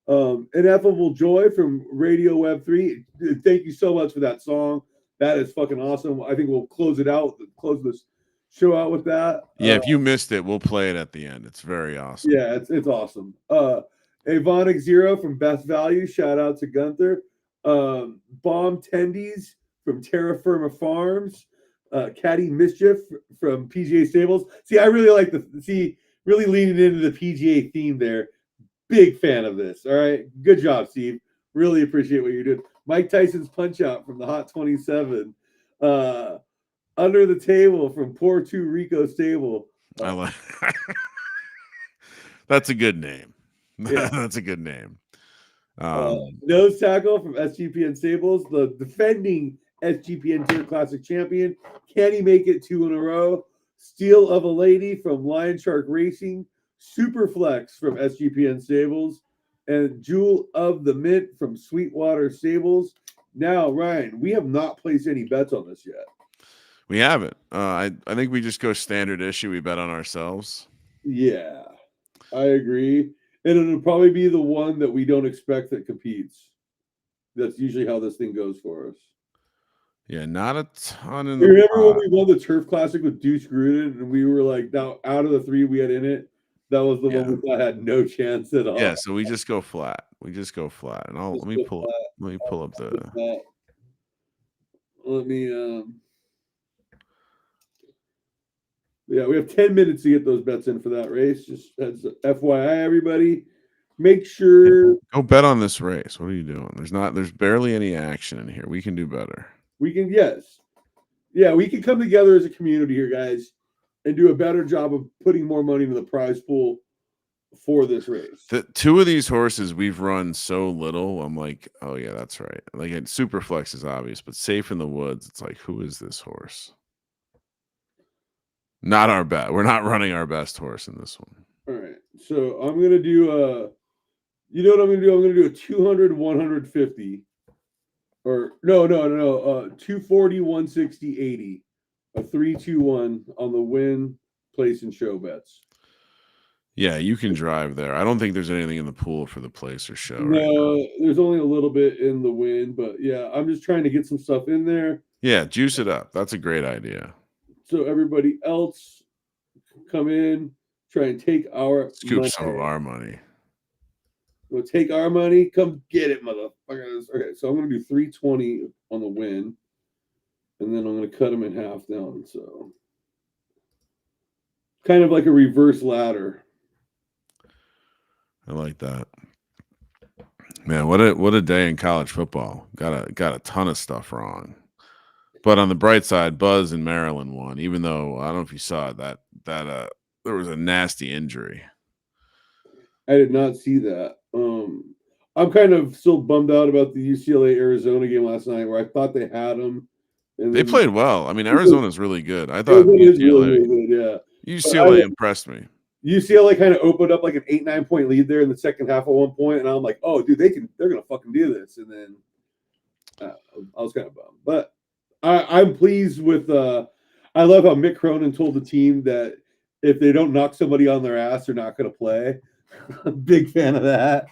[SPEAKER 4] Ineffable Joy from Radio Web 3. Thank you so much for that song. That is fucking awesome. I think we'll close this show out with that.
[SPEAKER 3] Yeah, if you missed it, we'll play it at the end. It's very awesome.
[SPEAKER 4] Yeah, it's awesome. Avonic Zero from Best Value. Shout out to Gunther. Bomb Tendies from Terra Firma Farms. Caddy Mischief from PGA Stables. See, I really like really leaning into the PGA theme there. Big fan of this. All right. Good job, Steve. Really appreciate what you're doing. Mike Tyson's Punch Out from the Hot 27. Under the Table from Puerto Rico Stable.
[SPEAKER 3] I like that's a good name.
[SPEAKER 4] Yeah.
[SPEAKER 3] That's a good name.
[SPEAKER 4] Nose Tackle from SGPN Stables, the defending SGPN Tour Classic champion. Can he make it 2 in a row? Steal of a Lady from Lion Shark Racing. Superflex from SGPN Stables. And Jewel of the Mint from Sweetwater Stables. Now, Ryan, we have not placed any bets on this yet.
[SPEAKER 3] We haven't. I think we just go standard issue. We bet on ourselves.
[SPEAKER 4] Yeah, I agree. And it'll probably be the one that we don't expect that competes. That's usually how this thing goes for us.
[SPEAKER 3] Yeah, not a ton in
[SPEAKER 4] You
[SPEAKER 3] the
[SPEAKER 4] remember when
[SPEAKER 3] pot.
[SPEAKER 4] we won the Turf Classic with Deuce Gruden, and we were like, now out of the 3 we had in it, that was the one
[SPEAKER 3] Yeah.
[SPEAKER 4] we thought had no chance at all.
[SPEAKER 3] Yeah, so we just go flat. We just go flat. And
[SPEAKER 4] Just flip
[SPEAKER 3] let me pull up
[SPEAKER 4] flip
[SPEAKER 3] the
[SPEAKER 4] that. Let me yeah, we have 10 minutes to get those bets in for that race. Just as FYI, everybody, make
[SPEAKER 3] yeah,
[SPEAKER 4] sure
[SPEAKER 3] go bet on this race. What are you doing? There's barely any action in here. We can do better.
[SPEAKER 4] we can, yes. Yeah, we can come together as a community here, guys, and do a better job of putting more money into the prize pool for this race.
[SPEAKER 3] The 2 of these horses we've run so little. I'm like, oh yeah, that's right. Like Superflex is obvious, but Safe in the Woods, it's like, who is this horse? Not our bet. We're not running our best horse in this one.
[SPEAKER 4] All right. So I'm going to do you know what I'm going to do? I'm going to do a 200, 150. Or no, 240, 160, 80. A 3-2-1 on the win, place, and show bets.
[SPEAKER 3] Yeah, you can drive there. I don't think there's anything in the pool for the place or show right now.
[SPEAKER 4] No, there's only a little bit in the win, but yeah, I'm just trying to get some stuff in there.
[SPEAKER 3] Yeah, juice it up. That's a great idea.
[SPEAKER 4] So everybody else come in, try and take our
[SPEAKER 3] Scoop
[SPEAKER 4] money.
[SPEAKER 3] some of our money.
[SPEAKER 4] We'll take our money. Come get it, motherfuckers. Okay, so I'm going to do 320 on the win, and then I'm going to cut them in half down. So kind of like a reverse ladder.
[SPEAKER 3] I like that. Man, what a day in college football. Got a ton of stuff wrong. But on the bright side, Buzz in Maryland won, even though I don't know if you saw that there was a nasty injury.
[SPEAKER 4] I did not see that. I'm kind of still bummed out about the UCLA Arizona game last night, where I thought they had them. And
[SPEAKER 3] They played well. I mean, Arizona's really good. I thought
[SPEAKER 4] Arizona is
[SPEAKER 3] UCLA,
[SPEAKER 4] really good, yeah.
[SPEAKER 3] UCLA impressed me.
[SPEAKER 4] UCLA kind of opened up like an 8-9 point lead there in the second half at one point, and I'm like, oh, dude, they're gonna fucking do this. And then I was kind of bummed, but I'm pleased with. I love how Mick Cronin told the team that if they don't knock somebody on their ass, they're not going to play. Big fan of that.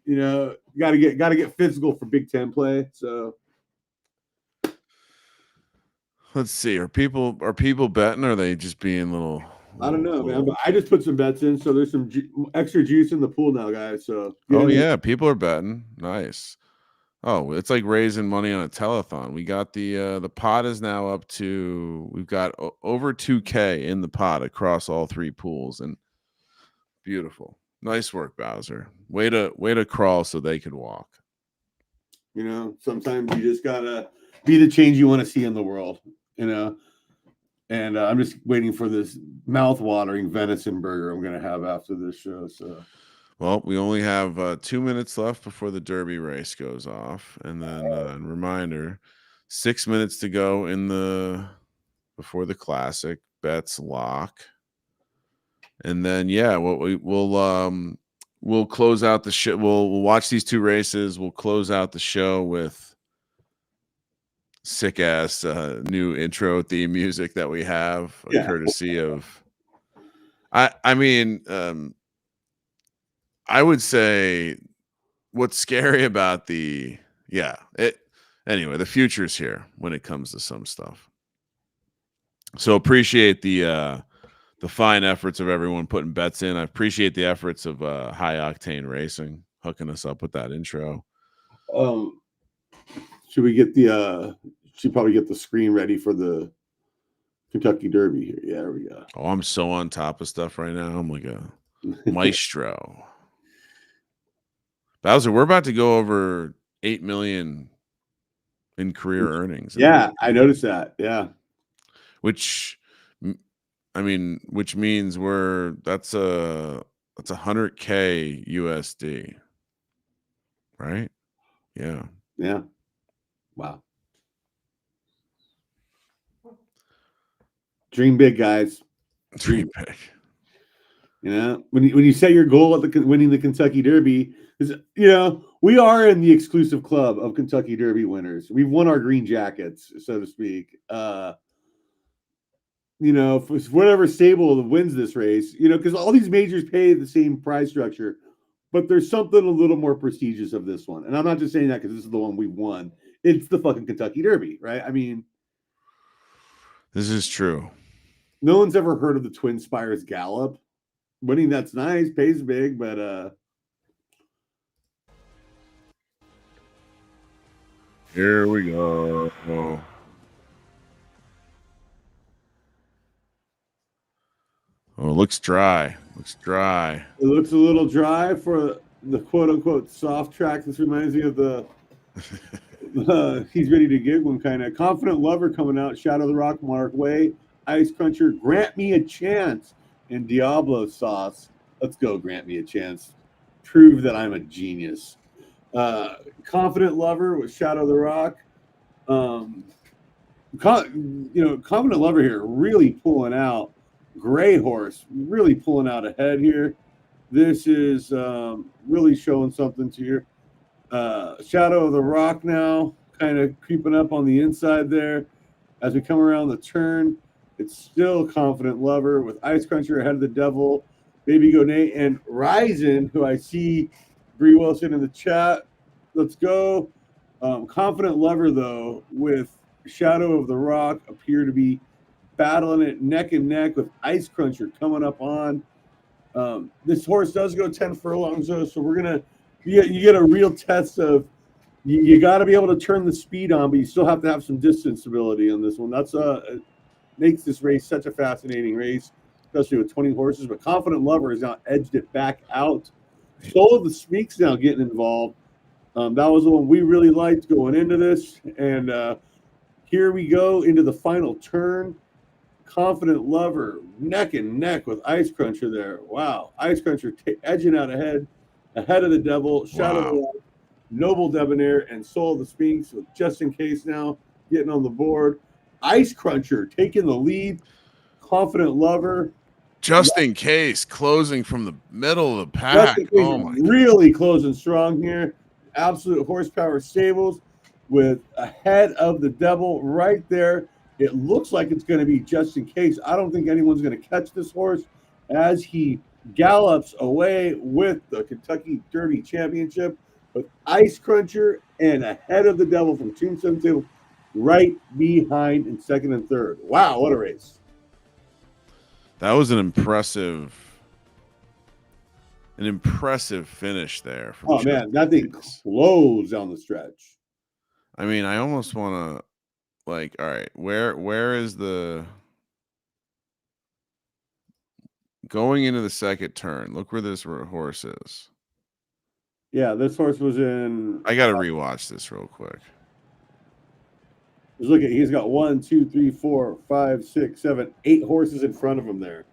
[SPEAKER 4] You know, got to get physical for Big Ten play. So
[SPEAKER 3] let's see. Are people betting? Or are they just being little?
[SPEAKER 4] I don't know, man. But I just put some bets in, so there's some extra juice in the pool now, guys. So
[SPEAKER 3] yeah, people are betting. Nice. Oh, it's like raising money on a telethon. We got the pot is now up to, we've got over 2K in the pot across all 3 pools, and beautiful. Nice work, Bowser. Way to crawl so they could walk.
[SPEAKER 4] You know, sometimes you just gotta be the change you want to see in the world. You know, and I'm just waiting for this mouth-watering venison burger I'm gonna have after this show. So.
[SPEAKER 3] Well, we only have 2 minutes left before the Derby race goes off, and then reminder: 6 minutes to go before the Classic. Bets lock, and then we'll close out the show. We'll watch these 2 races. We'll close out the show with sick ass new intro theme music that we have, courtesy of. I mean. I would say what's scary about the future's here when it comes to some stuff. So appreciate the fine efforts of everyone putting bets in. I appreciate the efforts of High Octane Racing hooking us up with that intro.
[SPEAKER 4] Should we get should probably get the screen ready for the Kentucky Derby here. Yeah, there we go.
[SPEAKER 3] Oh, I'm so on top of stuff right now. I'm like a maestro. Bowser, we're about to go over 8 million in career earnings.
[SPEAKER 4] Yeah, I noticed that. Yeah.
[SPEAKER 3] Which means that's 100K USD. Right? Yeah.
[SPEAKER 4] Yeah. Wow. Dream big, guys.
[SPEAKER 3] Dream big.
[SPEAKER 4] You know, when you set your goal at winning the Kentucky Derby, we are in the exclusive club of Kentucky Derby winners. We've won our green jackets, so to speak. For whatever stable wins this race, because all these majors pay the same prize structure, but there's something a little more prestigious of this one. And I'm not just saying that because this is the one we won. it's the fucking Kentucky Derby, right? I mean,
[SPEAKER 3] This is true.
[SPEAKER 4] no one's ever heard of the Twin Spires Gallop. Winning, that's nice, pays big, but
[SPEAKER 3] Here we go. Oh, looks dry. Looks dry.
[SPEAKER 4] it looks a little dry for the quote unquote soft track. This reminds me of the he's ready to give one kind of confident lover coming out. Shadow of the Rock, Mark Way, Ice Cruncher, Grant Me a Chance, and Diablo Sauce. Let's go, Grant Me a Chance. Prove that I'm a genius. Confident Lover with Shadow of the Rock. Confident Lover here really pulling out. Gray Horse really pulling out ahead here. This is really showing something to you. Shadow of the Rock now kind of creeping up on the inside there. As we come around the turn, it's still Confident Lover with Ice Cruncher ahead of the Devil, Baby Gonet, and Ryzen, who I see Bree Wilson in the chat. Let's go. Confident Lover, though, with Shadow of the Rock appear to be battling it neck and neck with Ice Cruncher coming up on. This horse does go 10 furlongs, though, so we're going to you get a real test of you got to be able to turn the speed on, but you still have to have some distance stability on this one. That's makes this race such a fascinating race, especially with 20 horses. But Confident Lover has now edged it back out. Soul of the Speaks now getting involved. That was the one we really liked going into this. And here we go into the final turn. Confident Lover neck and neck with Ice Cruncher there. Wow. Ice Cruncher edging out ahead of the Devil, Shadow of the Rock, Noble Debonair, and Soul of the Sphinx with Just in Case now getting on the board. Ice Cruncher taking the lead. Confident Lover.
[SPEAKER 3] Just in Case closing from the middle of the pack. Oh my
[SPEAKER 4] really closing strong here. Absolute horsepower stables with ahead of the Devil right there. It looks like it's going to be Just in Case. I don't think anyone's going to catch this horse as he gallops away with the Kentucky Derby Championship with Ice Cruncher and ahead of the Devil from Tombstone Table right behind in second and third. Wow, what a race.
[SPEAKER 3] That was an impressive finish there. From
[SPEAKER 4] Oh, man, that thing closed down the stretch.
[SPEAKER 3] I mean, I almost want to, like, all right, where is the going into the second turn? Look where this horse is.
[SPEAKER 4] Yeah, this horse was in.
[SPEAKER 3] I got to rewatch this real quick.
[SPEAKER 4] Just look at, he's got 1, 2, 3, 4, 5, 6, 7, 8 horses in front of him there.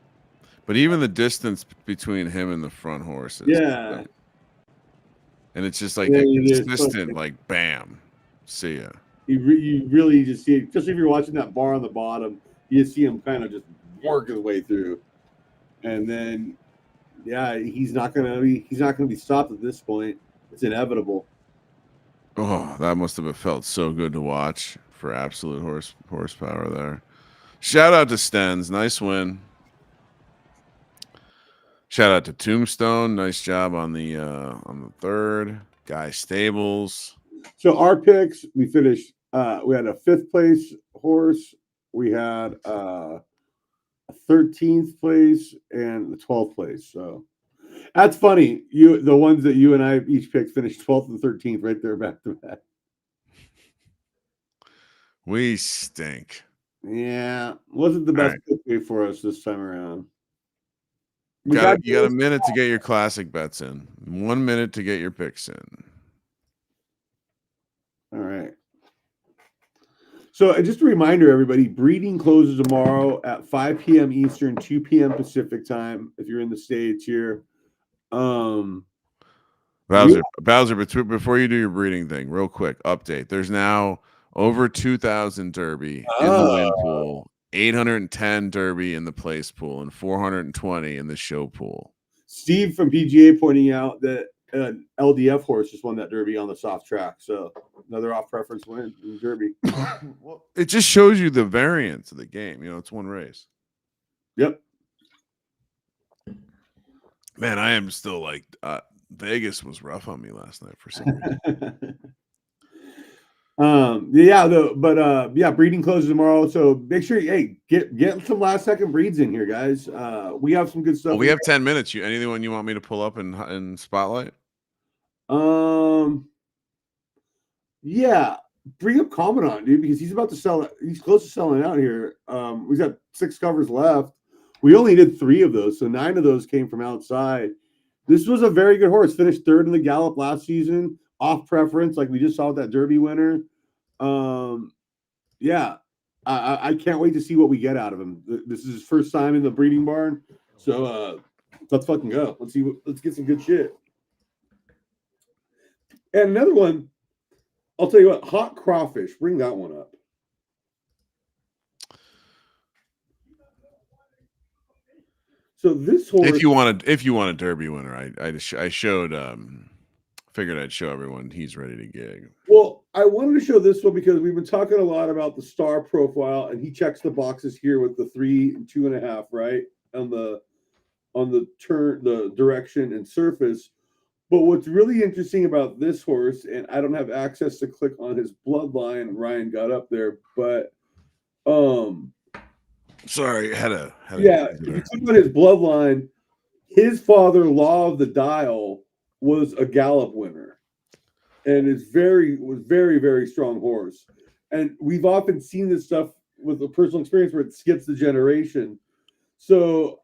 [SPEAKER 3] But even the distance between him and the front horses.
[SPEAKER 4] Yeah.
[SPEAKER 3] And it's just like a consistent, like, bam, see ya.
[SPEAKER 4] You really just see, especially if you're watching that bar on the bottom, you see him kind of just work his way through. And then, yeah, he's not gonna be stopped at this point. It's inevitable.
[SPEAKER 3] Oh, that must have felt so good to watch for absolute horsepower there. Shout out to Stens, nice win. Shout out to Tombstone, nice job on the third. Guy Stables.
[SPEAKER 4] So our picks, we finished. We had a 5th place horse. We had a 13th place and the 12th place. So that's funny. The ones that you and I each picked finished 12th and 13th right there back to back.
[SPEAKER 3] We stink.
[SPEAKER 4] Yeah, wasn't the best pick for us this time around.
[SPEAKER 3] You got a minute to get your classic bets in. 1 minute to get your picks in.
[SPEAKER 4] All right. So just a reminder, everybody, breeding closes tomorrow at 5 p.m. Eastern, 2 p.m. Pacific time. If you're in the States here.
[SPEAKER 3] Bowser, before you do your breeding thing, real quick update. There's now over 2,000 Derby in the win pool, 810 Derby in the place pool, and 420 in the show pool.
[SPEAKER 4] Steve from PGA pointing out that an LDF horse just won that Derby on the soft track. So another off preference win in Derby.
[SPEAKER 3] Well, it just shows you the variance of the game. You know, it's one race.
[SPEAKER 4] Yep.
[SPEAKER 3] Man, I am still like Vegas was rough on me last night for some reason.
[SPEAKER 4] Yeah, breeding closes tomorrow, so make sure you get some last second breeds in here, guys. We have some good stuff.
[SPEAKER 3] Well, we have 10 minutes. Anyone you want me to pull up and spotlight?
[SPEAKER 4] Yeah, bring up Commandant, dude, because he's about to sell it. He's close to selling out here. We've got 6 covers left. We only did 3 of those, so 9 of those came from outside. This was a very good horse. Finished 3rd in the Gallop last season, off preference, like we just saw with that Derby winner. Yeah, I can't wait to see what we get out of him. This is his first time in the breeding barn, so let's fucking go. Let's get some good shit. And another one, I'll tell you what, Hot Crawfish. Bring that one up. So this horse,
[SPEAKER 3] if you want a Derby winner, I showed figured I'd show everyone he's ready to gig.
[SPEAKER 4] Well, I wanted to show this one because we've been talking a lot about the star profile, and he checks the boxes here with the 3 and 2.5, right? On the turn, the direction and surface. But what's really interesting about this horse, and I don't have access to click on his bloodline, Ryan got up there, but
[SPEAKER 3] sorry, had a
[SPEAKER 4] if you click on his bloodline, his father, Law of the Dial, was a Gallop winner, and was very, very strong horse. And we've often seen this stuff with a personal experience where it skips the generation. So,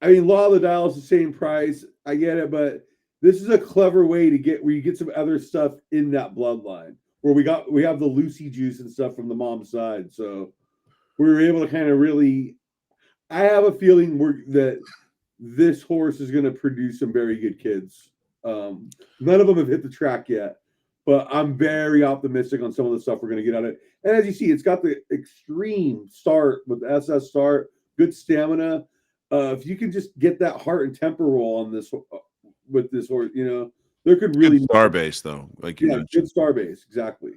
[SPEAKER 4] I mean, Law of the Dial is the same price. I get it, but this is a clever way to get where you get some other stuff in that bloodline. Where we have the Lucy juice and stuff from the mom's side, so we were able to kind of really. I have a feeling that this horse is going to produce some very good kids. None of them have hit the track yet, but I'm very optimistic on some of the stuff we're going to get out of it. And as you see, it's got the extreme start with the SS start, good stamina. If you can just get that heart and temper roll on this with this horse, there could really
[SPEAKER 3] good star base though, like you mentioned.
[SPEAKER 4] Good star base, exactly.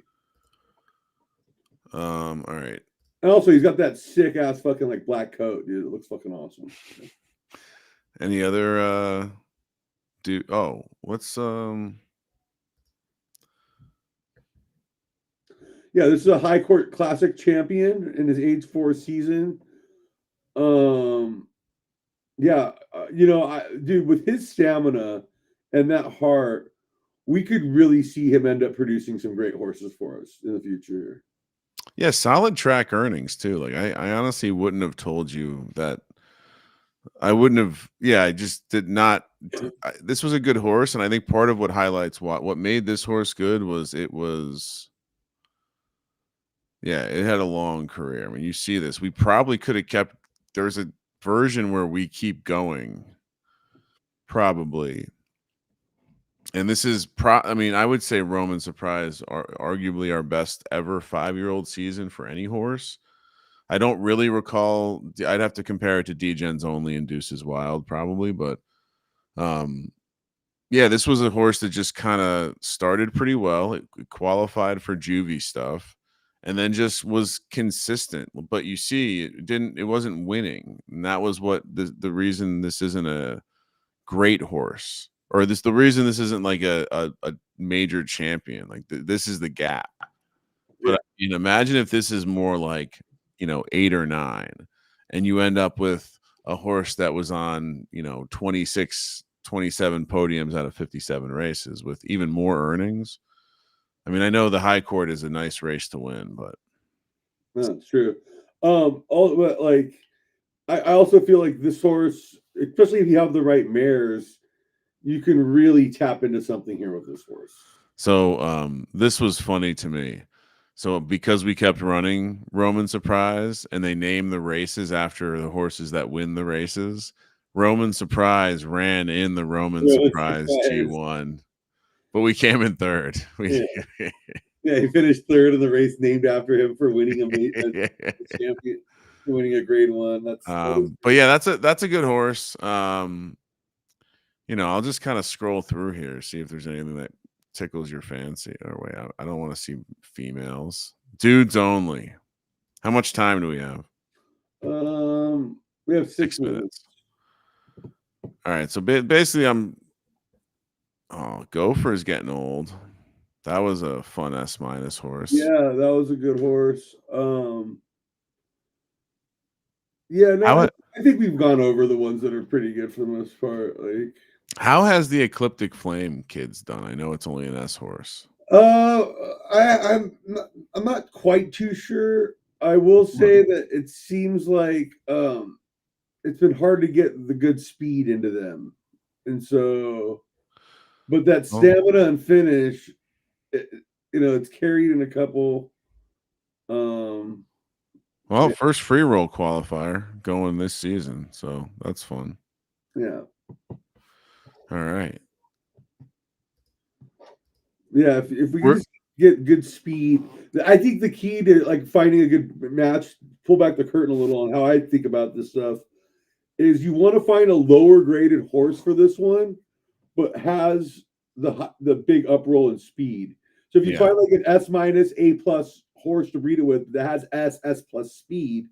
[SPEAKER 3] All right.
[SPEAKER 4] And also, he's got that sick ass fucking like black coat, dude. It looks fucking awesome.
[SPEAKER 3] Any other what's
[SPEAKER 4] Yeah, this is a High Court Classic champion in his age 4 season. Dude, with his stamina and that heart, we could really see him end up producing some great horses for us in the future.
[SPEAKER 3] Yeah, solid track earnings too. Like I honestly wouldn't have told you that. I wouldn't have. Yeah, I just did not. This was a good horse, and I think part of what highlights what made this horse good was it had a long career. I mean, you see this. We probably could have kept. There's a version where we keep going, probably. And this is I mean, I would say Roman Surprise are arguably our best ever 5-year-old season for any horse. I don't really recall. I'd have to compare it to D-Gens Only and Deuces Wild probably, but this was a horse that just kind of started pretty well. It qualified for juvie stuff and then just was consistent. But you see, it wasn't winning. And that was what the reason this isn't a great horse. Or the reason this isn't like a major champion. Like this is the gap. But imagine if this is more like 8 or 9, and you end up with a horse that was on 26, 27 podiums out of 57 races with even more earnings. I mean, I know the High Court is a nice race to win, but
[SPEAKER 4] that's true. But like I also feel like this horse, especially if you have the right mares, you can really tap into something here with this horse.
[SPEAKER 3] So this was funny to me. So because we kept running Roman Surprise and they named the races after the horses that win the races, Roman Surprise ran in the Roman Surprise G1, but we came in 3rd.
[SPEAKER 4] He finished 3rd in the race named after him for winning a champion, winning a grade 1.
[SPEAKER 3] But yeah, that's a good horse. I'll just kind of scroll through here, see if there's anything that tickles your fancy. Or wait, I don't want to see females. Dudes only. How much time do we have?
[SPEAKER 4] We have 6 minutes.
[SPEAKER 3] All right, so basically Gopher is getting old. That was a fun S- horse.
[SPEAKER 4] Yeah, that was a good horse. Yeah, no,
[SPEAKER 3] How
[SPEAKER 4] I think we've gone over the ones that are pretty good for the most part. Like,
[SPEAKER 3] how has the Ecliptic Flame kids done? I know it's only an S horse.
[SPEAKER 4] uh, I'm not quite too sure. I will say that it seems like it's been hard to get the good speed into them, and so, but that
[SPEAKER 3] Oh,
[SPEAKER 4] stamina and finish, it, it's carried in a couple.
[SPEAKER 3] well,
[SPEAKER 4] Yeah,
[SPEAKER 3] first free roll qualifier going this season, so that's fun.
[SPEAKER 4] yeah.
[SPEAKER 3] All right.
[SPEAKER 4] Yeah, if we can
[SPEAKER 3] We're
[SPEAKER 4] just get good speed, I think the key to like finding a good match, pull back the curtain a little on how I think about this stuff, is you want to find a lower graded horse for this one, but has the big uproll in speed. So if you
[SPEAKER 3] yeah.
[SPEAKER 4] find like an S minus A plus horse to breed it with that has S plus speed,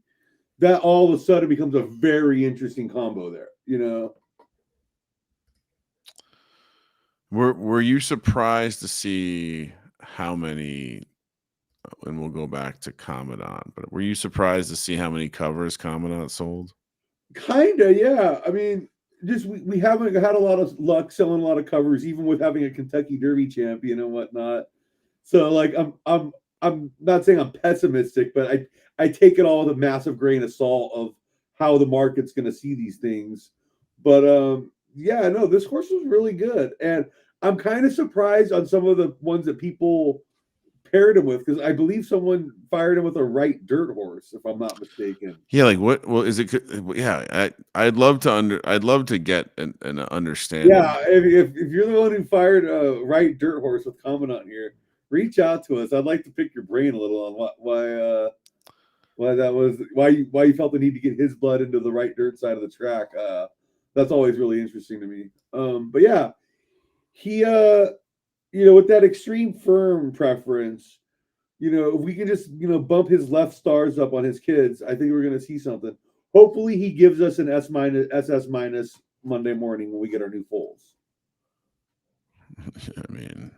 [SPEAKER 4] that all of a sudden becomes a very interesting combo there.
[SPEAKER 3] Were you surprised to see how many, and we'll go back to Commandant, but were you surprised to see how many covers Commandant sold?
[SPEAKER 4] Kinda, yeah. I mean, just we haven't had a lot of luck selling a lot of covers, even with having a Kentucky Derby champion and whatnot. So like I'm not saying I'm pessimistic, but I take it all with a massive grain of salt of how the market's gonna see these things. But yeah, no, this horse was really good. And I'm kind of surprised on some of the ones that people paired him with, because I believe someone fired him with a right dirt horse, if I'm not mistaken.
[SPEAKER 3] Yeah, like what? Well, is it? Yeah, I'd love to I'd love to get an understanding.
[SPEAKER 4] Yeah, if you're the one who fired a right dirt horse with Commandant here, reach out to us. I'd like to pick your brain a little on why that was, why you felt the need to get his blood into the right dirt side of the track. That's always really interesting to me. But yeah, he with that extreme firm preference, if we can just bump his left stars up on his kids, I think we're gonna see something. Hopefully he gives us an SS minus Monday morning when we get our new foals.
[SPEAKER 3] I mean,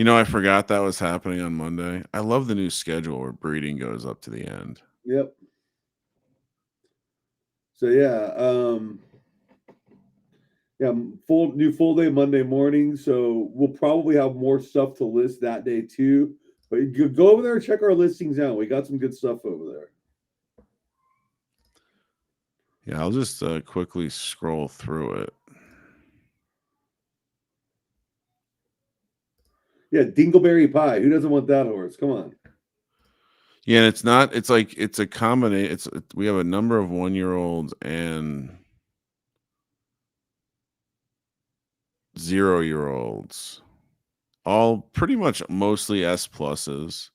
[SPEAKER 3] I forgot that was happening on Monday. I love the new schedule where breeding goes up to the end.
[SPEAKER 4] Yep. So yeah, new full day Monday morning. So we'll probably have more stuff to list that day too. But you go over there and check our listings out. We got some good stuff over there.
[SPEAKER 3] Yeah, I'll just quickly scroll through it.
[SPEAKER 4] Yeah, Dingleberry Pie. Who doesn't want that horse? Come on.
[SPEAKER 3] Yeah, it's not. It's like it's a combination. We have a number of 1-year-olds and 0-year-olds, all pretty much mostly S pluses.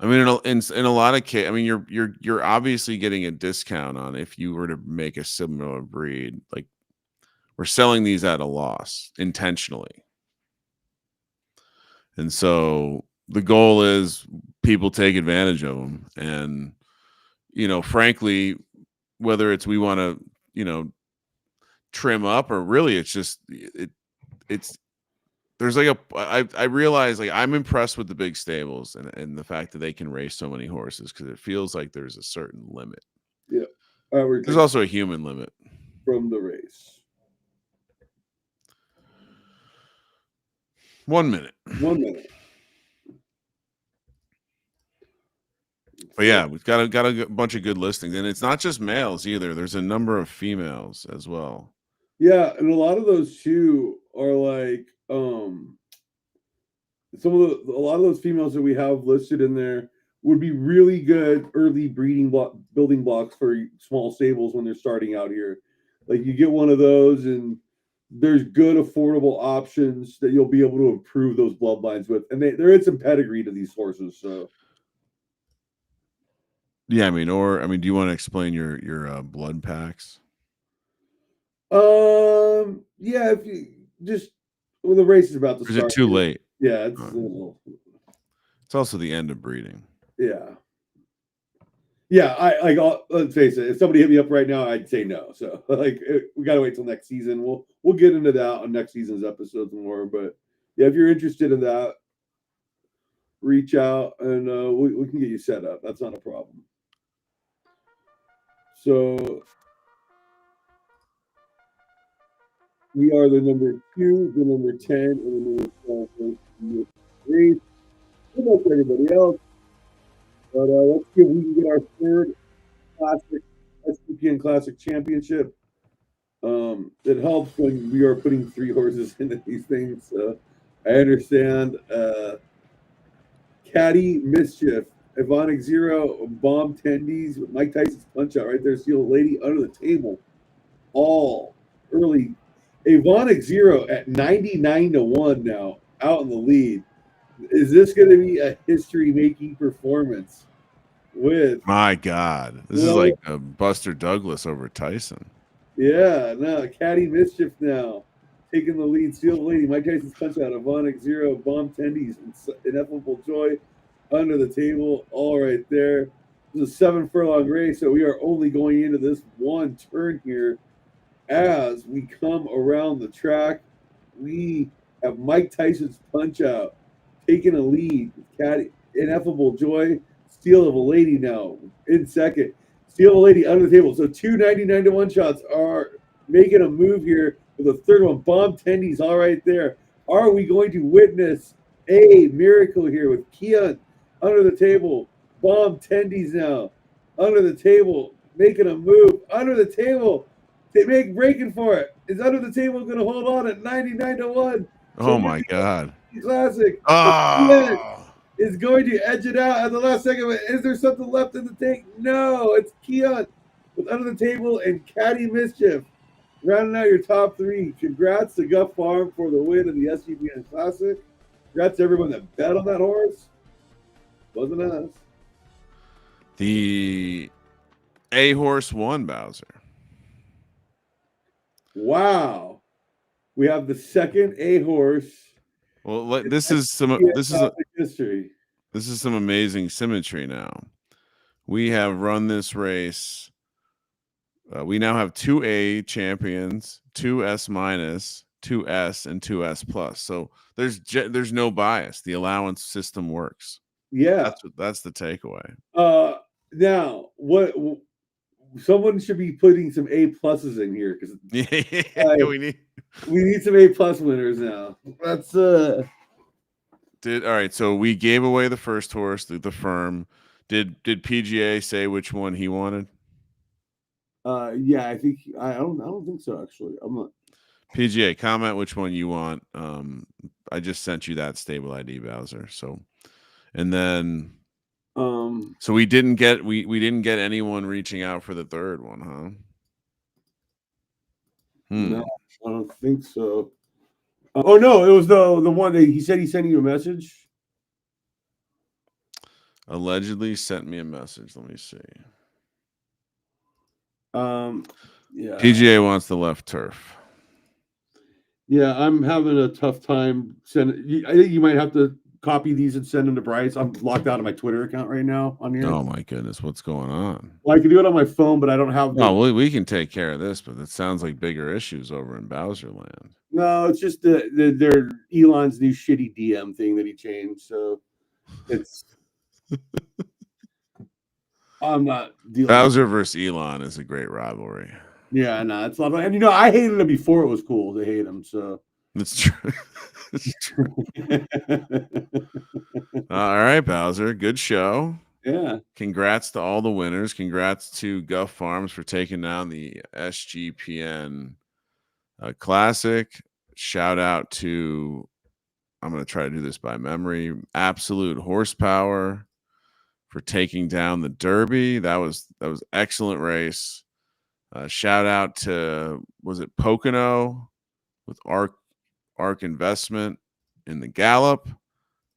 [SPEAKER 3] I mean, in a lot of cases, I mean, you're obviously getting a discount on if you were to make a similar breed. Like we're selling these at a loss intentionally, and so the goal is people take advantage of them. And frankly, whether it's we want to trim up or really it's just it's there's like I realize like I'm impressed with the big stables and the fact that they can race so many horses, because it feels like there's a certain limit.
[SPEAKER 4] Yeah.
[SPEAKER 3] There's also a human limit
[SPEAKER 4] from the race.
[SPEAKER 3] 1 minute.
[SPEAKER 4] 1 minute.
[SPEAKER 3] But yeah, we've got a bunch of good listings, and it's not just males either. There's a number of females as well.
[SPEAKER 4] Yeah, and a lot of those too are like a lot of those females that we have listed in there would be really good early building blocks for small stables when they're starting out here. Like you get one of those, and there's good affordable options that you'll be able to improve those bloodlines with, and there is some pedigree to these horses. So
[SPEAKER 3] yeah, I mean, do you want to explain your blood packs?
[SPEAKER 4] yeah, if you just the race is about to
[SPEAKER 3] Or is
[SPEAKER 4] start.
[SPEAKER 3] it too late?
[SPEAKER 4] Yeah,
[SPEAKER 3] It's also the end of breeding.
[SPEAKER 4] Yeah. Yeah, let's face it. If somebody hit me up right now, I'd say no. So like, we gotta wait till next season. We'll get into that on next season's episodes more. But Yeah, if you're interested in that, reach out and we can get you set up. That's not a problem. So we are the number 2, the number 10, and the number 12 in this race. Good luck to everybody else. But let's see if we can get our third classic SGPN Classic Championship. It helps when we are putting 3 horses into these things. I understand. Caddy Mischief, Ivonic Zero, Bomb Tendies, Mike Tyson's Punch Out right there. Steel Lady under the table. All early. Ivonic Zero at 99-1 now, out in the lead. Is this going to be a history-making performance? With
[SPEAKER 3] My God, this is like a Buster Douglas over Tyson.
[SPEAKER 4] Yeah, no, Caddy Mischief now taking the lead. Steel Lady, Mike Tyson's Punch Out, Ivonic Zero, Bomb Tendies, Ineffable Joy under the table, all right there. This is a 7 furlong race, so we are only going into this one turn here. As we come around the track, we have Mike Tyson's Punch Out taking a lead. Caddy, Ineffable Joy, Steel of a Lady now in second. Steel of a Lady under the table. So 2 99-1 shots are making a move here for the third one. Bomb Tendies all right there. Are we going to witness a miracle here with Keon under the table? Bomb Tendies now under the table, making a move under the table. They make breaking for it. Is under the table going to hold on at 99-1?
[SPEAKER 3] Oh my God!
[SPEAKER 4] Classic.
[SPEAKER 3] Oh,
[SPEAKER 4] Is going to edge it out at the last second. Is there something left in the tank? No, it's Keon with under the table and Caddy Mischief rounding out your top 3. Congrats to Guff Farm for the win in the SGPN Classic. Congrats to everyone that bet on that horse. Wasn't us.
[SPEAKER 3] the A horse won, Bowser.
[SPEAKER 4] Wow. We have the second A horse.
[SPEAKER 3] Well, this is some
[SPEAKER 4] history.
[SPEAKER 3] This is some amazing symmetry now. We have run this race. We now have 2 A champions, 2 S minus, 2 S, and 2 S plus. So there's no bias. The allowance system works.
[SPEAKER 4] Yeah,
[SPEAKER 3] that's the takeaway.
[SPEAKER 4] Now what? Someone should be putting some A pluses in here because we need some A plus winners now. That's all
[SPEAKER 3] right. So we gave away the first horse, the firm. Did PGA say which one he wanted?
[SPEAKER 4] Yeah, I think I don't think so actually. I'm not.
[SPEAKER 3] PGA, comment which one you want. I just sent you that stable ID, Bowser. So, and then so we didn't get anyone reaching out for the third one, huh?
[SPEAKER 4] No, I don't think so. Oh no, it was the one that he said he sent you a message.
[SPEAKER 3] Allegedly sent me a message. Let me see.
[SPEAKER 4] Yeah.
[SPEAKER 3] PGA wants the left turf.
[SPEAKER 4] Yeah, I'm having a tough time sending. I think you might have to copy these and send them to Bryce. I'm locked out of my Twitter account right now on here.
[SPEAKER 3] Oh my goodness, what's going on?
[SPEAKER 4] Well, I can do it on my phone, but I don't have.
[SPEAKER 3] No, we can take care of this, but it sounds like bigger issues over in Bowser land.
[SPEAKER 4] No, it's just they're Elon's new shitty DM thing that he changed. So it's. I'm not dealing.
[SPEAKER 3] Bowser versus Elon is a great rivalry.
[SPEAKER 4] Yeah, no, it's not. And I hated him before it was cool to hate him. So
[SPEAKER 3] that's true. That's true. All right, Bowser. Good show.
[SPEAKER 4] Yeah.
[SPEAKER 3] Congrats to all the winners. Congrats to Guff Farms for taking down the SGPN Classic. Shout out to, I'm going to try to do this by memory, Absolute Horsepower for taking down the Derby. That was excellent race. Shout out to, was it Pocono with Arc Investment in the Gallop,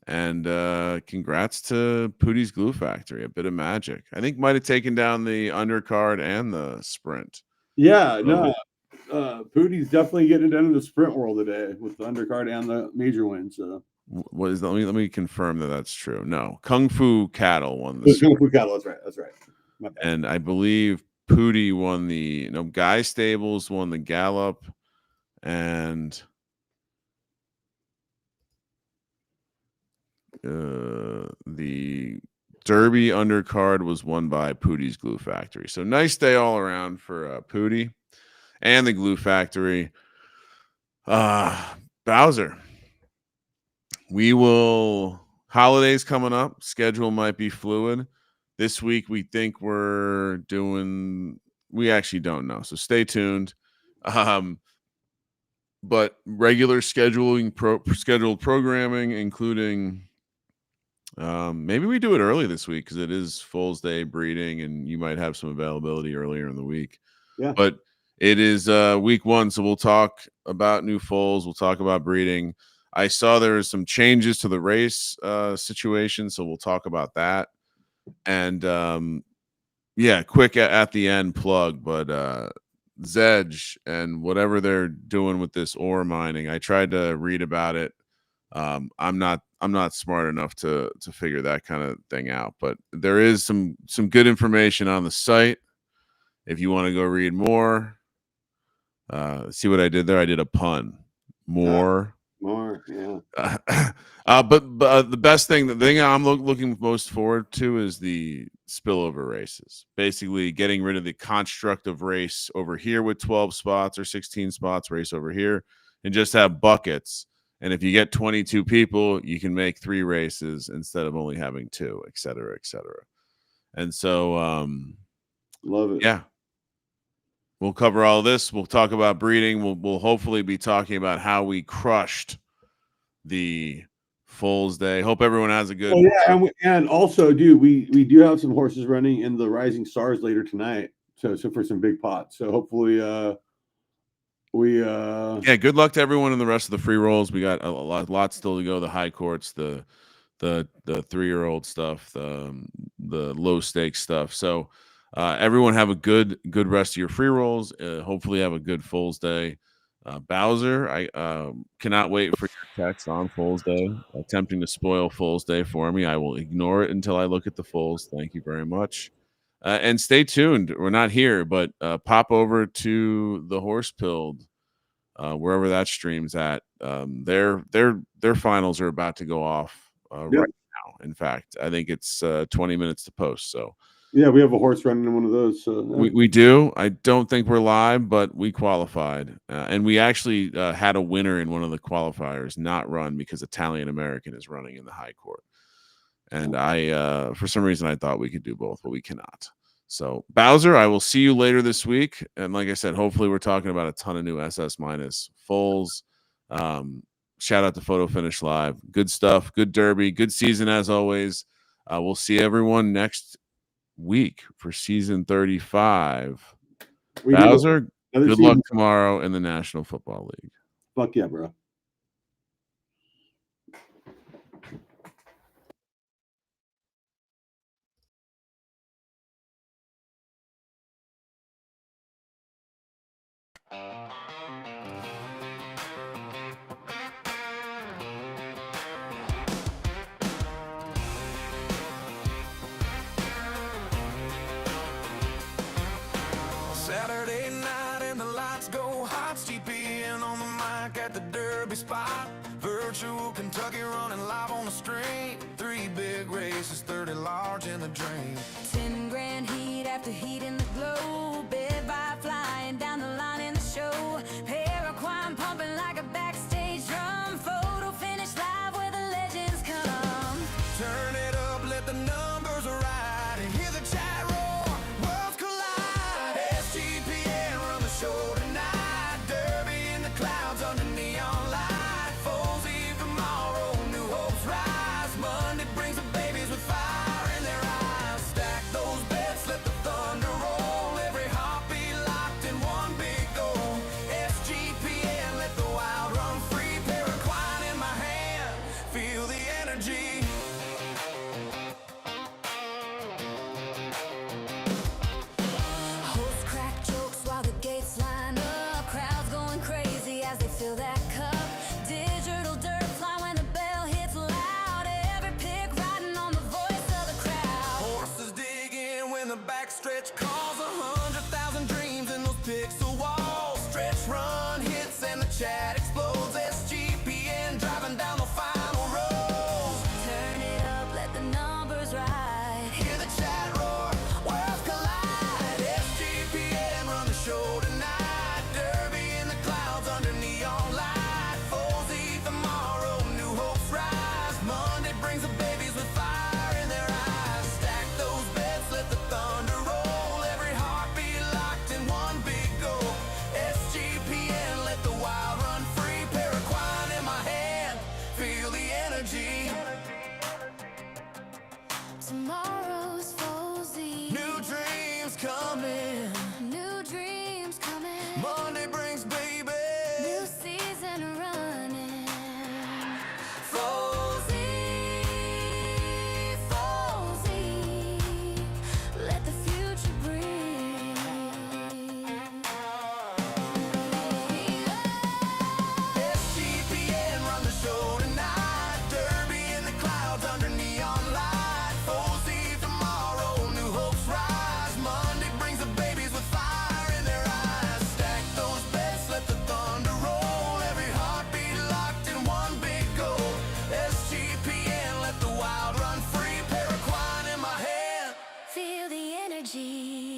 [SPEAKER 3] and congrats to Pootie's Glue Factory, a bit of magic. I think might have taken down the undercard and the sprint.
[SPEAKER 4] Yeah, no, Pootie's definitely getting it done in the sprint world today with the undercard and the major win. So
[SPEAKER 3] what is let me confirm that's true. No, Kung Fu Cattle won the
[SPEAKER 4] Kung Fu Cattle. That's right.
[SPEAKER 3] And I believe Pootie won the Guy Stables won the Gallop, and Derby undercard was won by Pootie's Glue Factory. So nice day all around for Pootie and the Glue Factory. Bowser, we will, holidays coming up, schedule might be fluid. This week we think we actually don't know, so stay tuned. But regular scheduled programming, including maybe we do it early this week because it is Foals Day breeding and you might have some availability earlier in the week.
[SPEAKER 4] Yeah.
[SPEAKER 3] But it is week 1, so we'll talk about new foals. We'll talk about breeding. I saw there was some changes to the race situation, so we'll talk about that. And quick at the end plug, but Zedge and whatever they're doing with this ore mining, I tried to read about it. I'm not smart enough to figure that kind of thing out, but there is some good information on the site if you want to go read more. See what I did there? I did a pun. More,
[SPEAKER 4] yeah.
[SPEAKER 3] But the best thing, the thing I'm looking most forward to is the spillover races. Basically, getting rid of the construct of race over here with 12 spots or 16 spots, race over here, and just have buckets. And if you get 22 people, you can make 3 races instead of only having 2, et cetera, et cetera. And so,
[SPEAKER 4] love it.
[SPEAKER 3] Yeah. We'll cover all this. We'll talk about breeding. We'll hopefully be talking about how we crushed the Foals Day. Hope everyone has a good.
[SPEAKER 4] Oh yeah, and also, dude, we do have some horses running in the Rising Stars later tonight. So for some big pots. So hopefully,
[SPEAKER 3] good luck to everyone in the rest of the free rolls. We got a lot still to go. The high courts, the 3-year-old stuff, the low stakes stuff. So. Everyone have a good rest of your free rolls. Hopefully have a good Foals Day. Bowser, I cannot wait for your text on Foals Day, attempting to spoil Foals Day for me. I will ignore it until I look at the foals. Thank you very much. And stay tuned. We're not here, but pop over to the Horse Pilled, wherever that stream's at. Their finals are about to go off right now. In fact, I think it's 20 minutes to post. So.
[SPEAKER 4] Yeah, we have a horse running in one of those. So
[SPEAKER 3] we do. I don't think we're live, but we qualified. And we actually had a winner in one of the qualifiers not run because Italian American is running in the high court. And I, for some reason, I thought we could do both, but we cannot. So, Bowser, I will see you later this week. And like I said, hopefully we're talking about a ton of new SS minus foals. Shout out to Photo Finish Live. Good stuff. Good derby. Good season as always. We'll see everyone next week for season 35. Bowser, good luck tomorrow in the National Football League.
[SPEAKER 4] Fuck yeah, bro.
[SPEAKER 1] Saturday night and the lights go hot. SGPN on the mic at the Derby spot. Virtual Kentucky running live on the stream. 3 big races, 30 large in the dream.
[SPEAKER 2] 10 grand heat after heat in the globe. Bed by flying down the line in the show. Paraquine pumping like a backstage drum. Photo finish live where the legends come.
[SPEAKER 1] Turn it up, let the numbers ride, and hear the chat roar. Worlds collide. SGPN run the show tonight. Derby in the clouds under neon light. Foals Eve tomorrow, new hopes rise. Monday brings the babies with fire in their eyes. Stack those bets, let the thunder roll. Every heartbeat locked in one big goal. SGPN, let the wild run free. Paraquine in my hand, feel the energy.
[SPEAKER 2] Tomorrow's Folsey.
[SPEAKER 1] New dreams coming.
[SPEAKER 2] New dreams coming.
[SPEAKER 1] Monday brings baby.
[SPEAKER 2] New season running.
[SPEAKER 1] Folsey,
[SPEAKER 2] Folsey, let the future bring.
[SPEAKER 1] SGPN run the show tonight. Derby in the clouds under neon light. Folsey tomorrow, new hopes rise. Monday brings the babies with fire in their eyes. Stack those bets, let the thunder roll. Every heartbeat locked in one big goal. SGPN, let the wild run free. Paraquine in my hand.
[SPEAKER 2] Feel the energy.